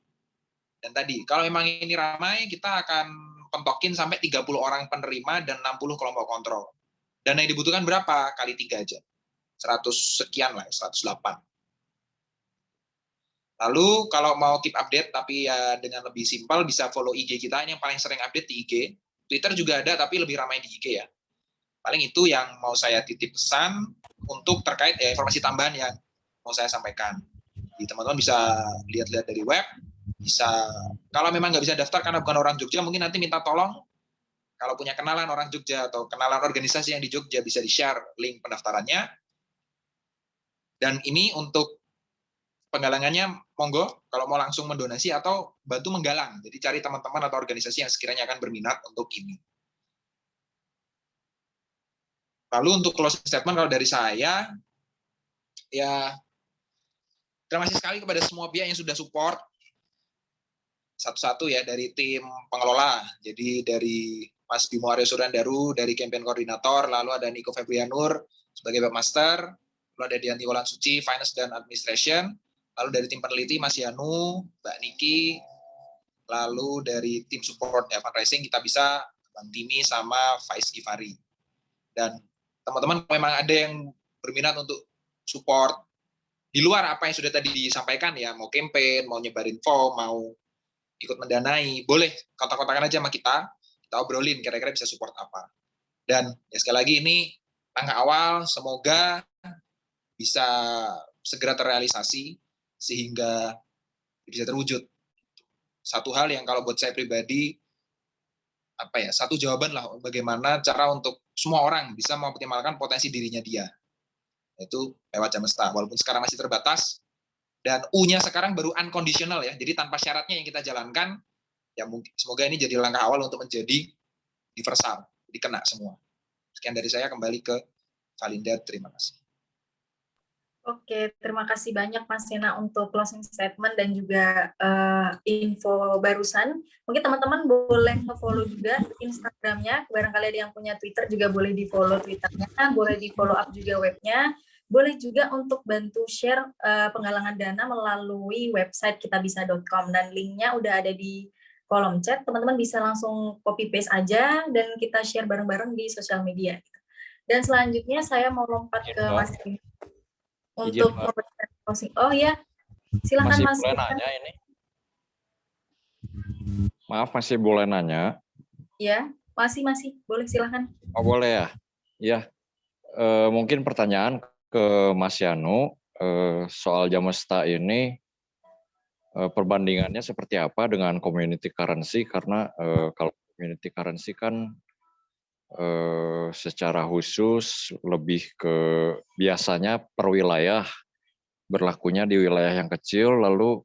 Dan tadi, kalau memang ini ramai, kita akan pentokin sampai 30 orang penerima dan 60 kelompok kontrol. Dan yang dibutuhkan berapa? Kali 3 aja. 100 sekian lah, 108. Lalu kalau mau keep update tapi ya dengan lebih simpel bisa follow IG kita, ini yang paling sering update di IG. Twitter juga ada tapi lebih ramai di IG ya. Paling itu yang mau saya titip pesan untuk terkait ya informasi tambahan yang mau saya sampaikan. Jadi teman-teman bisa lihat-lihat dari web, bisa kalau memang nggak bisa daftar karena bukan orang Jogja, mungkin nanti minta tolong kalau punya kenalan orang Jogja atau kenalan organisasi yang di Jogja bisa di-share link pendaftarannya. Dan ini untuk penggalangannya monggo kalau mau langsung mendonasi atau bantu menggalang. Jadi cari teman-teman atau organisasi yang sekiranya akan berminat untuk ini. Lalu untuk closing statement kalau dari saya, ya terima kasih sekali kepada semua pihak yang sudah support satu-satu ya, dari tim pengelola. Jadi dari Mas Bimo Aryo Suryandaru dari campaign koordinator, lalu ada Niko Febrianur sebagai webmaster, lalu ada Dianti Wolan Suci finance dan administration, lalu dari tim peneliti Mas Yanu, Mbak Niki, lalu dari tim support ya fundraising kita bisa Bang Timi sama Faiz Gifari. Dan teman-teman memang ada yang berminat untuk support di luar apa yang sudah tadi disampaikan ya, mau campaign, mau nyebarin form, mau ikut mendanai, boleh kontak-kontakan aja sama kita obrolin kira-kira bisa support apa. Dan ya sekali lagi ini langkah awal, semoga bisa segera terrealisasi sehingga bisa terwujud. Satu hal yang kalau buat saya pribadi satu jawaban lah bagaimana cara untuk semua orang bisa mengoptimalkan potensi dirinya dia, yaitu lewat Jamesta. Walaupun sekarang masih terbatas dan U-nya sekarang baru unconditional ya, jadi tanpa syaratnya yang kita jalankan, ya mungkin semoga ini jadi langkah awal untuk menjadi universal, jadi kena semua. Sekian dari saya, kembali ke Valinda, terima kasih. Oke, terima kasih banyak Mas Sena untuk closing statement dan juga info barusan. Mungkin teman-teman boleh nge-follow juga Instagramnya, barangkali ada yang punya Twitter juga boleh di-follow Twitternya, boleh di-follow up juga webnya, boleh juga untuk bantu share penggalangan dana melalui website kitabisa.com dan linknya udah ada di kolom chat, teman-teman bisa langsung copy-paste aja dan kita share bareng-bareng di sosial media. Dan selanjutnya saya mau lompat ke Mas Timi untuk memberikan closing. Oh ya, silakan Mas. Masih boleh nanya ini? Maaf, masih boleh nanya? Ya, masih boleh, silakan. Oh boleh ya? Ya, mungkin pertanyaan ke Mas Yanu soal Jamesta ini perbandingannya seperti apa dengan community currency, karena kalau community currency kan secara khusus lebih ke biasanya per wilayah, berlakunya di wilayah yang kecil, lalu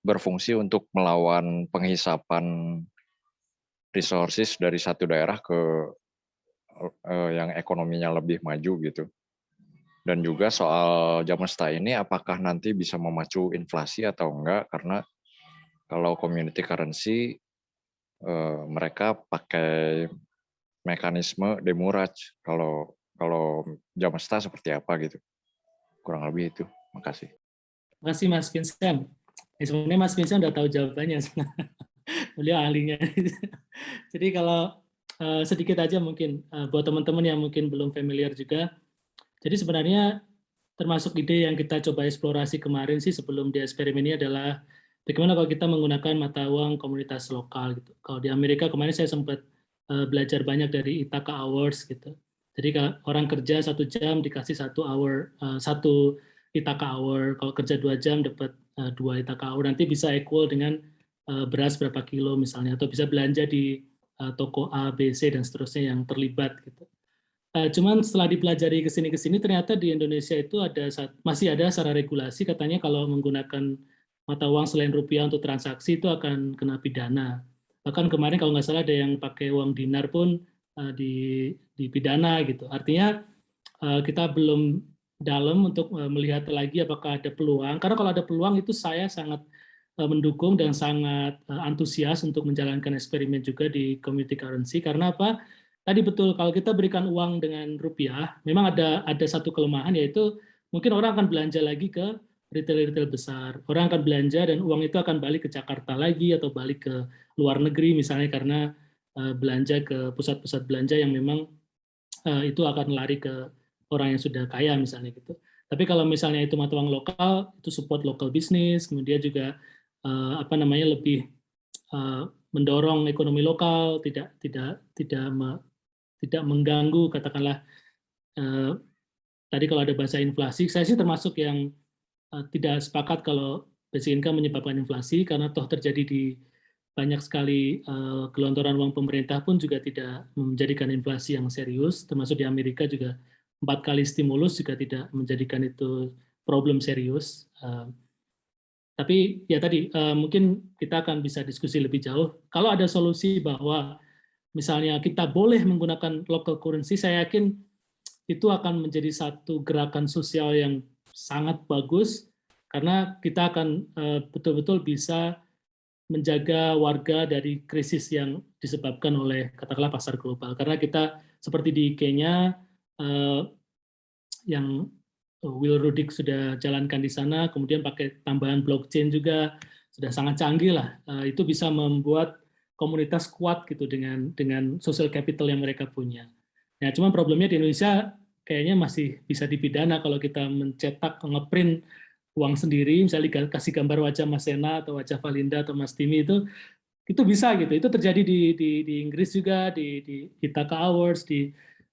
berfungsi untuk melawan penghisapan resources dari satu daerah ke yang ekonominya lebih maju gitu. Dan juga soal Jamesta ini apakah nanti bisa memacu inflasi atau enggak, karena kalau community currency mereka pakai mekanisme demurrage, kalau Jamesta seperti apa gitu. Kurang lebih itu. Makasih. Terima kasih Mas Vincent. Sebenarnya Mas Vincent udah tahu jawabannya. Beliau ahlinya. Jadi kalau sedikit aja mungkin buat teman-teman yang mungkin belum familiar juga. Jadi sebenarnya termasuk ide yang kita coba eksplorasi kemarin sih sebelum di eksperimen ini adalah bagaimana kalau kita menggunakan mata uang komunitas lokal gitu. Kalau di Amerika kemarin saya sempat belajar banyak dari Ithaca Hours gitu. Jadi kalau orang kerja 1 jam dikasih 1 Ithaca Hour, kalau kerja 2 jam dapat 2 Ithaca Hour, nanti bisa equal dengan beras berapa kilo misalnya, atau bisa belanja di toko A, B, C dan seterusnya yang terlibat gitu. Cuman setelah dipelajari kesini ternyata di Indonesia itu masih ada secara regulasi katanya kalau menggunakan mata uang selain rupiah untuk transaksi itu akan kena pidana. Bahkan kemarin kalau nggak salah ada yang pakai uang dinar pun dipidana gitu. Artinya kita belum dalam untuk melihat lagi apakah ada peluang. Karena kalau ada peluang itu saya sangat mendukung dan sangat antusias untuk menjalankan eksperimen juga di community currency. Karena apa? Tadi betul, kalau kita berikan uang dengan rupiah, memang ada satu kelemahan, yaitu mungkin orang akan belanja lagi ke retail-retail besar. Orang akan belanja dan uang itu akan balik ke Jakarta lagi atau balik ke luar negeri misalnya karena belanja ke pusat-pusat belanja yang memang itu akan lari ke orang yang sudah kaya misalnya gitu. Tapi kalau misalnya itu mata uang lokal, itu support local business, kemudian juga lebih mendorong ekonomi lokal, tidak mengganggu, katakanlah tadi kalau ada bahasa inflasi, saya sih termasuk yang tidak sepakat kalau basic income menyebabkan inflasi, karena toh terjadi di banyak sekali gelontoran uang pemerintah pun juga tidak menjadikan inflasi yang serius, termasuk di Amerika juga 4 kali stimulus juga tidak menjadikan itu problem serius. Tapi ya tadi mungkin kita akan bisa diskusi lebih jauh. Kalau ada solusi bahwa misalnya kita boleh menggunakan local currency, saya yakin itu akan menjadi satu gerakan sosial yang sangat bagus, karena kita akan betul-betul bisa menjaga warga dari krisis yang disebabkan oleh katakanlah pasar global. Karena kita seperti di Kenya yang Will Ruddick sudah jalankan di sana, kemudian pakai tambahan blockchain juga sudah sangat canggih lah. Itu bisa membuat komunitas kuat gitu dengan social capital yang mereka punya. Nah, cuma problemnya di Indonesia kayaknya masih bisa dipidana kalau kita mencetak, ngeprint uang sendiri, misalnya kasih gambar wajah Mas Sena atau wajah Valinda atau Mas Timi, itu bisa gitu. Itu terjadi di Inggris juga, di Ithaca Awards, di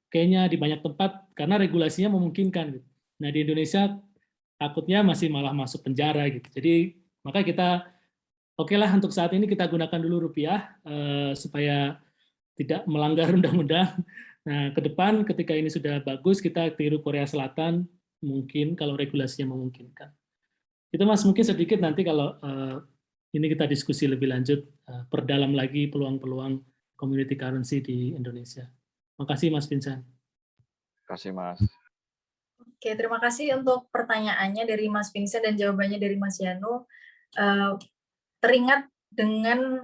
Kenya, di banyak tempat, karena regulasinya memungkinkan gitu. Nah, di Indonesia takutnya masih malah masuk penjara gitu. Jadi maka kita oke lah untuk saat ini kita gunakan dulu rupiah supaya tidak melanggar undang-undang. Nah, ke depan ketika ini sudah bagus, kita tiru Korea Selatan mungkin kalau regulasinya memungkinkan. Itu Mas mungkin sedikit nanti kalau ini kita diskusi lebih lanjut, perdalam lagi peluang-peluang community currency di Indonesia. Makasih Mas Vincent. Terima kasih Mas. Oke, terima kasih untuk pertanyaannya dari Mas Vincent dan jawabannya dari Mas Yano. Teringat dengan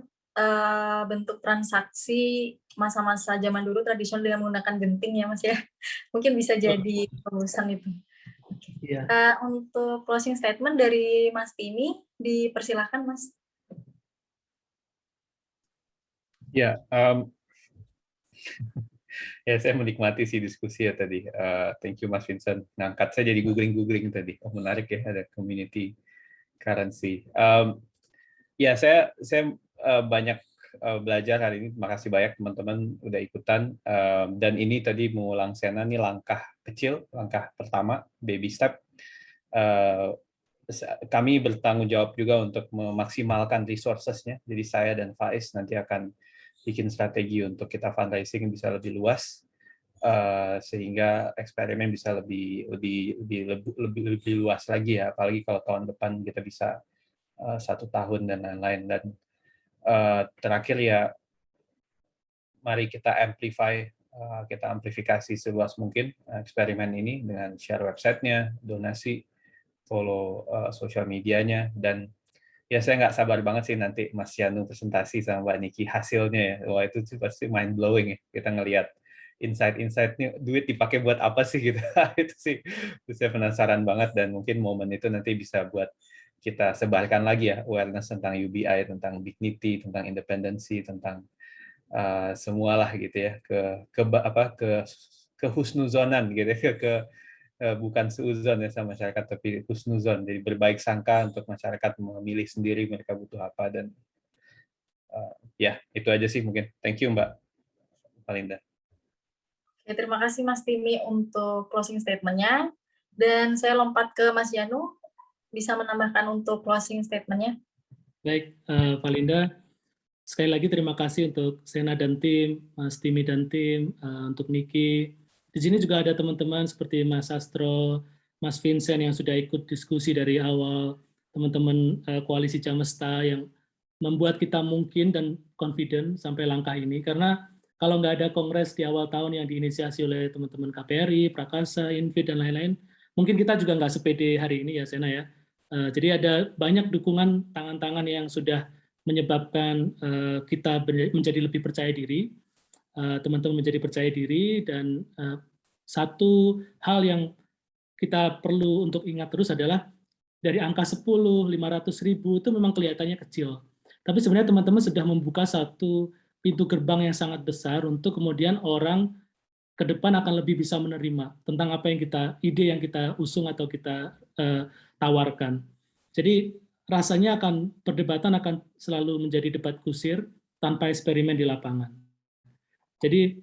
bentuk transaksi masa-masa zaman dulu tradisional dengan menggunakan genting ya Mas ya. Mungkin bisa jadi rumusan itu. Iya. Untuk closing statement dari Mas Timi, dipersilahkan Mas. Ya, ya saya menikmati sih diskusi ya tadi. Thank you Mas Vincent. Ngangkat saya jadi googling tadi. Oh menarik ya, ada community currency. Ya saya banyak belajar hari ini. Terima kasih banyak teman-teman udah ikutan. Dan ini tadi mengulang Sena nih langkah kecil, langkah pertama, baby step. Kami bertanggung jawab juga untuk memaksimalkan resources-nya. Jadi saya dan Faiz nanti akan bikin strategi untuk kita fundraising bisa lebih luas, sehingga eksperimen bisa lebih luas lagi ya. Apalagi kalau tahun depan kita bisa 1 tahun dan lain-lain. Dan terakhir ya, mari kita amplifikasi seluas mungkin eksperimen ini dengan share websitenya, donasi, follow sosial medianya, dan ya saya nggak sabar banget sih nanti Mas Yanu presentasi sama Mbak Niki hasilnya ya. Wah itu pasti mind blowing ya, kita ngelihat insight-insightnya, duit dipakai buat apa sih gitu. Itu saya penasaran banget, dan mungkin momen itu nanti bisa buat kita sebarkan lagi ya awareness tentang UBI, tentang dignity, tentang independensi, tentang semualah gitu ya, ke husnuzonan gitu ya, bukan seuzon ya sama masyarakat, tapi husnuzon, jadi berbaik sangka untuk masyarakat memilih sendiri mereka butuh apa. Dan ya itu aja sih mungkin. Thank you Mbak Valinda. Oke, terima kasih Mas Timi untuk closing statement-nya. Dan saya lompat ke Mas Yanu, bisa menambahkan untuk closing statement-nya. Baik, Valinda, sekali lagi terima kasih untuk Sena dan tim, Mas Timi dan tim, untuk Niki. Di sini juga ada teman-teman seperti Mas Astro, Mas Vincent yang sudah ikut diskusi dari awal, teman-teman Koalisi Jamesta yang membuat kita mungkin dan confident sampai langkah ini. Karena kalau nggak ada kongres di awal tahun yang diinisiasi oleh teman-teman KPRI, Prakasa, Infid, dan lain-lain, mungkin kita juga nggak sepede hari ini ya, Sena ya. Jadi ada banyak dukungan tangan-tangan yang sudah menyebabkan kita menjadi lebih percaya diri, teman-teman menjadi percaya diri, dan satu hal yang kita perlu untuk ingat terus adalah dari angka 10, 500 ribu itu memang kelihatannya kecil. Tapi sebenarnya teman-teman sudah membuka satu pintu gerbang yang sangat besar untuk kemudian orang ke depan akan lebih bisa menerima tentang apa yang ide yang kita usung atau kita tawarkan. Jadi rasanya perdebatan akan selalu menjadi debat kusir tanpa eksperimen di lapangan. Jadi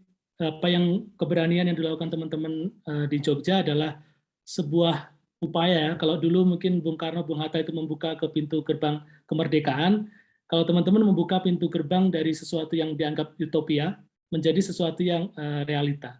keberanian yang dilakukan teman-teman di Jogja adalah sebuah upaya. Kalau dulu mungkin Bung Karno, Bung Hatta itu membuka ke pintu gerbang kemerdekaan, kalau teman-teman membuka pintu gerbang dari sesuatu yang dianggap utopia menjadi sesuatu yang realita.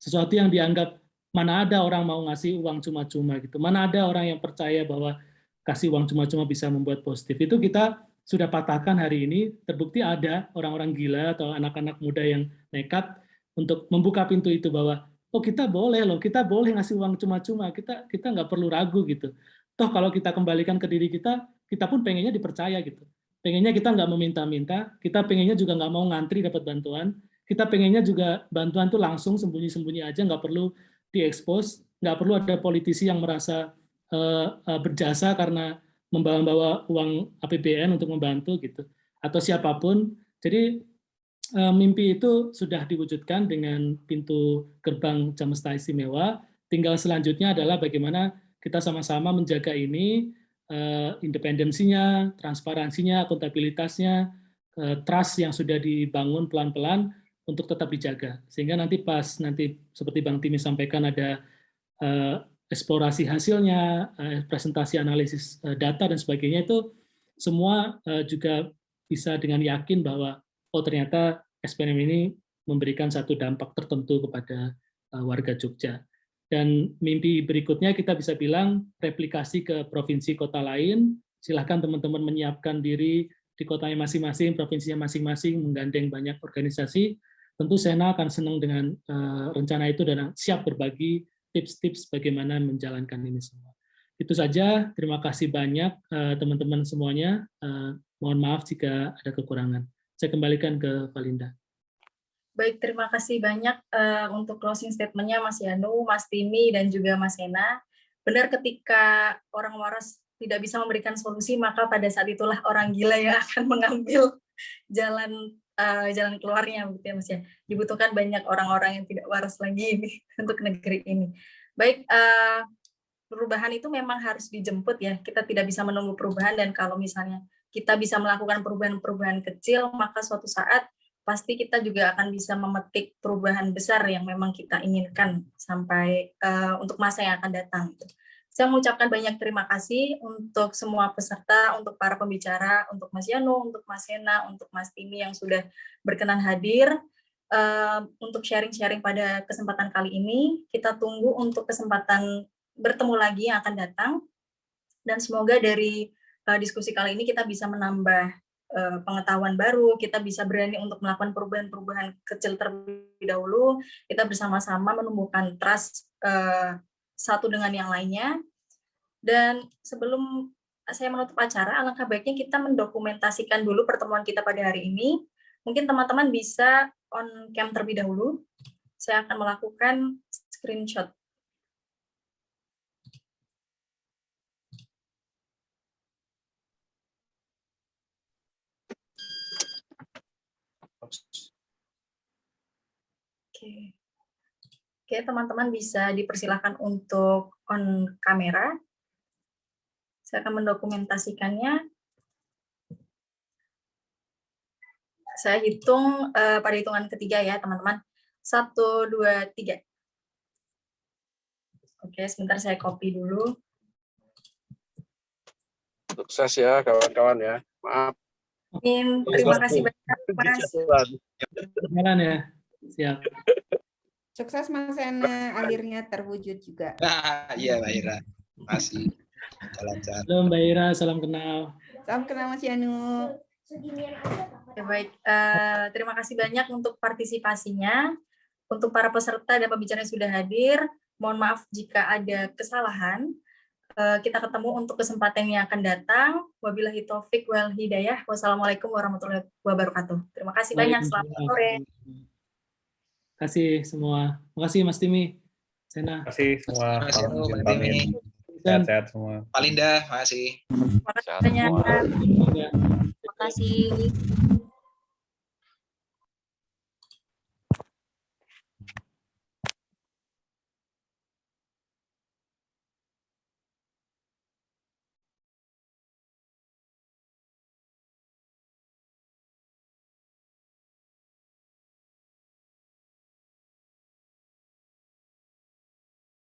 Sesuatu yang dianggap mana ada orang mau ngasih uang cuma-cuma gitu. Mana ada orang yang percaya bahwa kasih uang cuma-cuma bisa membuat positif. Itu kita sudah patahkan hari ini, terbukti ada orang-orang gila atau anak-anak muda yang nekat untuk membuka pintu itu bahwa oh kita boleh ngasih uang cuma-cuma, kita nggak perlu ragu gitu. Toh kalau kita kembalikan ke diri kita pun pengennya dipercaya gitu. Pengennya kita nggak meminta-minta, kita pengennya juga nggak mau ngantri dapat bantuan, kita pengennya juga bantuan tuh langsung sembunyi-sembunyi aja, nggak perlu diekspos, nggak perlu ada politisi yang merasa berjasa karena membawa uang APBN untuk membantu gitu, atau siapapun. Jadi mimpi itu sudah diwujudkan dengan pintu gerbang Jamesta Istimewa. Tinggal selanjutnya adalah bagaimana kita sama-sama menjaga ini, independensinya, transparansinya, akuntabilitasnya, trust yang sudah dibangun pelan-pelan untuk tetap dijaga. Sehingga nanti seperti Bang Timi sampaikan ada eksplorasi hasilnya, presentasi analisis data dan sebagainya, itu semua juga bisa dengan yakin bahwa oh ternyata eksperimen ini memberikan satu dampak tertentu kepada warga Jogja. Dan mimpi berikutnya kita bisa bilang replikasi ke provinsi kota lain. Silahkan teman-teman menyiapkan diri di kotanya masing-masing, provinsinya masing-masing, menggandeng banyak organisasi. Tentu Sena akan senang dengan rencana itu dan siap berbagi tips-tips bagaimana menjalankan ini semua. Itu saja, terima kasih banyak teman-teman semuanya. Mohon maaf jika ada kekurangan. Saya kembalikan ke Valinda. Baik, terima kasih banyak untuk closing statement-nya Mas Yanu, Mas Timi, dan juga Mas Sena. Benar, ketika orang waras tidak bisa memberikan solusi, maka pada saat itulah orang gila yang akan mengambil jalan keluarnya, gitu ya Mas ya. Dibutuhkan banyak orang-orang yang tidak waras lagi ini untuk negeri ini. Baik, perubahan itu memang harus dijemput ya. Kita tidak bisa menunggu perubahan, dan kalau misalnya kita bisa melakukan perubahan-perubahan kecil, maka suatu saat pasti kita juga akan bisa memetik perubahan besar yang memang kita inginkan sampai untuk masa yang akan datang. Saya mengucapkan banyak terima kasih untuk semua peserta, untuk para pembicara, untuk Mas Yanu, untuk Mas Sena, untuk Mas Timi yang sudah berkenan hadir untuk sharing-sharing pada kesempatan kali ini. Kita tunggu untuk kesempatan bertemu lagi yang akan datang, dan semoga dari diskusi kali ini kita bisa menambah pengetahuan baru, kita bisa berani untuk melakukan perubahan-perubahan kecil terlebih dahulu, kita bersama-sama menumbuhkan trust satu dengan yang lainnya. Dan sebelum saya menutup acara, alangkah baiknya kita mendokumentasikan dulu pertemuan kita pada hari ini. Mungkin teman-teman bisa on cam terlebih dahulu. Saya akan melakukan screenshot. Oke, teman-teman bisa dipersilakan untuk on kamera. Saya akan mendokumentasikannya. Saya hitung pada hitungan ketiga ya, teman-teman. 1, 2, 3. Oke, sebentar saya copy dulu. Sukses ya, kawan-kawan ya. Maaf. Terima kasih banyak, Mas. Jalan ya. Siap. Sukses Mas Sena, akhirnya terwujud juga. Iya Mbak Ira, masih jalan-jalan. Halo Mbak Ira, salam kenal. Salam kenal Mas Yanu. Ya, baik, terima kasih banyak untuk partisipasinya. Untuk para peserta dan pembicara yang sudah hadir, mohon maaf jika ada kesalahan. Kita ketemu untuk kesempatan yang akan datang. Wabillahi taufik wal hidayah. Wassalamualaikum warahmatullahi wabarakatuh. Terima kasih banyak. Selamat sore. Terima kasih semua. Terima kasih Mas Timi, Sena. Terima kasih semua. Terima kasih Mbak Timi. Sehat-sehat semua. Palinda, makasih. Terima kasih banyak. Terima kasih. Terima kasih.